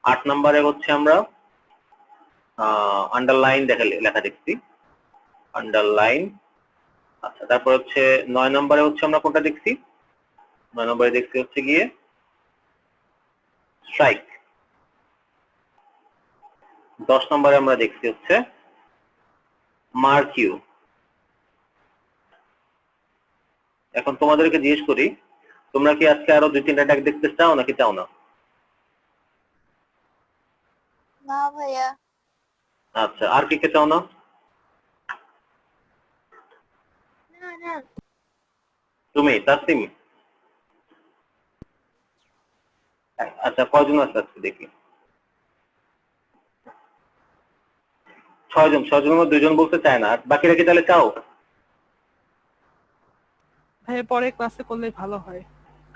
8 নম্বরে হচ্ছে আমরা আন্ডারলাইন লেখা দেখছি, আন্ডারলাইন। আচ্ছা, তারপর হচ্ছে 9 নম্বরে হচ্ছে আমরা কোনটা দেখছি, 9 নম্বরে দেখছি হচ্ছে গিয়ে স্ট্রাইক। 10 নম্বরে আমরা দেখছি হচ্ছে মার্কিউ। এখন তোমাদেরকে জিজ্ঞেস করি, তোমরা কি আজকে আরো 2-3টা ট্যাগ দেখতে চাও নাকি চাও না? না ভাইয়া। আচ্ছা, আর কি কে চাও না? না না, তুমি তাসনিম? আচ্ছা, কয়জন আছে আজকে দেখি? 6 জন। 6 জনের মধ্যে 2 জন বলতে চায় না, আর বাকিরা কি তাহলে চাও? ভাই পরে ক্লাসে করলে ভালো হয়।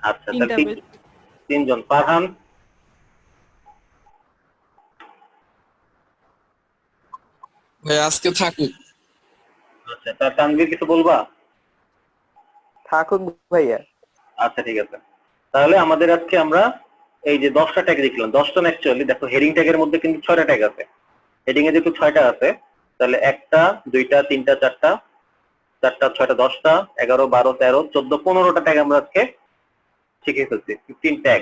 আচ্ছা, তিনটা তাহলে বেশ। 3 জন। ফারহান? ভাই আজকে থাকুক। আচ্ছা, তার তানভীর কিছু বলবা? থাকুক ভাইয়া। আচ্ছা ঠিক আছে, তাহলে আমাদের আজকে আমরা এই যে 10টা ট্যাগ দেখলাম, 10টা অ্যাকচুয়ালি দেখো হেডিং ট্যাগের মধ্যে কিন্তু 6টা ট্যাগ আছে। হেডিং এ যেহেতু 6টা আছে, তাহলে 1টা 2টা 3টা 4টা 4টা 6টা 10টা 11 12 13 14 15টা ট্যাগ আমরা আজকে শিখে ফেলছি। 15 ট্যাগ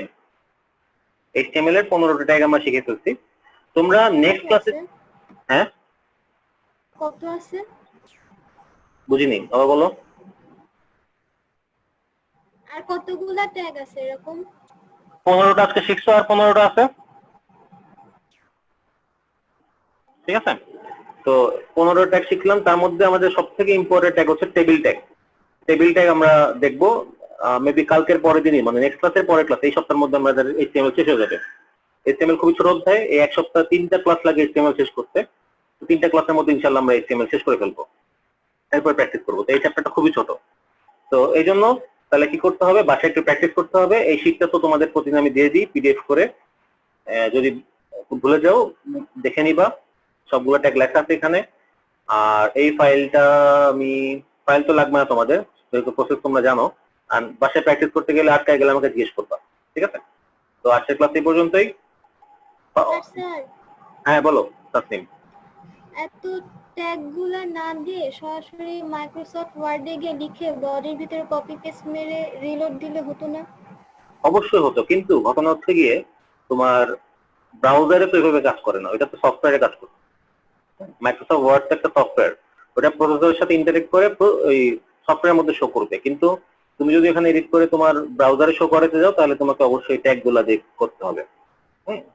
HTML এর 15টা ট্যাগ আমরা শিখে ফেলছি। তোমরা নেক্সট ক্লাসে হ্যাঁ কত আছে? বুঝিনি, আবার বলো। আর কতগুলা ট্যাগ আছে এরকম? 15টা আজকে শিখছো আর 15টা আছে, ঠিক আছে। তো 15 ট্যাগ শিখলাম, তার মধ্যে আমাদের সব থেকে ইম্পর্টেন্ট ট্যাগ হচ্ছে টেবিল ট্যাগ। টেবিল ট্যাগ আমরা দেখবো মেবি কালকের পরের দিনই, মানে নেক্সট ক্লাসের পরের ক্লাস, এই সপ্তাহের মধ্যে আমাদের HTML শেষ হয়ে যাবে। HTML খুবই ছোট অধ্যায়, এই এক সপ্তাহ 3টা ক্লাস লাগে HTML শেষ করতে। 3টা ক্লাসের মধ্যে ইনশাআল্লাহ আমরা HTML শেষ করে ফেলবো, এরপর প্র্যাকটিস করবো। তো এই চ্যাপ্টারটা খুবই ছোট, তো এই জন্য তাহলে কি করতে হবে, বাসায় একটু প্র্যাকটিস করতে হবে। এই শীটটা তো তোমাদের প্রতিদিন আমি দিয়ে দিই PDF করে, যদি ভুলে যাও দেখে নিবা, সবগুলো ট্যাগ লেখা আছে এখানে। আর এই ফাইলটা আমি, ফাইল তো লাগবে না তোমাদের, যেহেতু প্রসেস তোমরা জানো। আর বাসায় প্র্যাকটিস করতে গেলে আটকায় গেলে আমাকে জিজ্ঞেস করবা, ঠিক আছে। তো আজকের ক্লাস এই পর্যন্তই। স্যার হ্যাঁ বলো তাসনিম। এত ট্যাগ গুলা না দিয়ে সরাসরি মাইক্রোসফট ওয়ার্ডে গিয়ে লিখে বডির ভিতরে কপি পেস্ট মেরে রিলোড দিলে হতো না? অবশ্যই হতো, কিন্তু ঘটনা হচ্ছে গিয়ে তোমার ব্রাউজারে তো এভাবে কাজ করে না, ওইটা তো সফটওয়্যারে কাজ করে। মাইক্রোসফট ওয়ার্ড একটা সফটওয়্যার, ওটা প্রসেসরের সাথে ইন্টারেক্ট করে ওই সফটওয়্যারের মধ্যে শো করবে। কিন্তু তুমি যদি এখানে এডিট করে তোমার ব্রাউজারে শো করাতে যাও, তাহলে তোমাকে অবশ্যই ট্যাগ গুলা দিয়ে করতে হবে।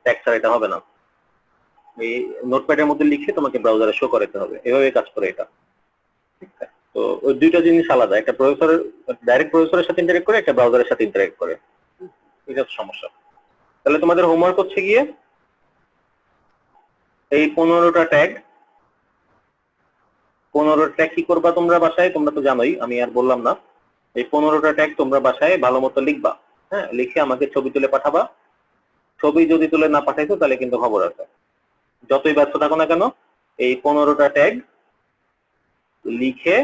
ট্যাগ ছাড়া এটা হবে না, এই নোটপ্যাডের মধ্যে লিখে তোমাকে ব্রাউজারে শো করাতে হবে, এভাবে কাজ করে এটা। ঠিক আছে, তো ওই দুইটা জিনিস আলাদা, একটা প্রসেসরের ডাইরেক্ট প্রসেসরের সাথে ইন্টারেক্ট করে, একটা ব্রাউজারের সাথে ইন্টারেক্ট করে, এটা সমস্যা। তাহলে তোমাদের হোমওয়ার্ক হচ্ছে গিয়ে এই 15টা ট্যাগ কি করবা তোমরা বাসায়, তোমরা তো জানোই, আমি আর বললাম না। এই 15টা ট্যাগ তোমরা বাসায় ভালো মতো লিখবা, হ্যাঁ, লিখে আমাকে ছবি তুলে পাঠাবা। ছবি যদি তুলে না পাঠাইছো তাহলে কিন্তু খবর আছে, যতই ব্যস্ত থাকো না কেন এই 15টা ট্যাগ লিখে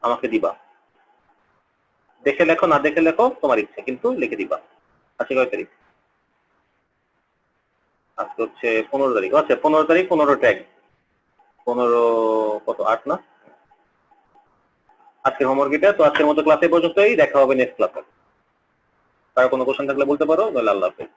আমাকে দিবা। দেখে লেখো না দেখে লেখো তোমার ইচ্ছে, কিন্তু লিখে দিবা। আজকে কয় তারিখ? আজকে হচ্ছে 15 তারিখ। আচ্ছা 15 তারিখ 15 ট্যাগ, 15 কত 8 না? আজকের হোমওয়ার্ক এটা। তো আজকের মতো ক্লাসে পর্যন্তই, দেখা হবে নেক্সট ক্লাসে। কারো কোনো কোশ্চেন থাকলে বলতে পারো, তাহলে আল্লাহ হাফেজ।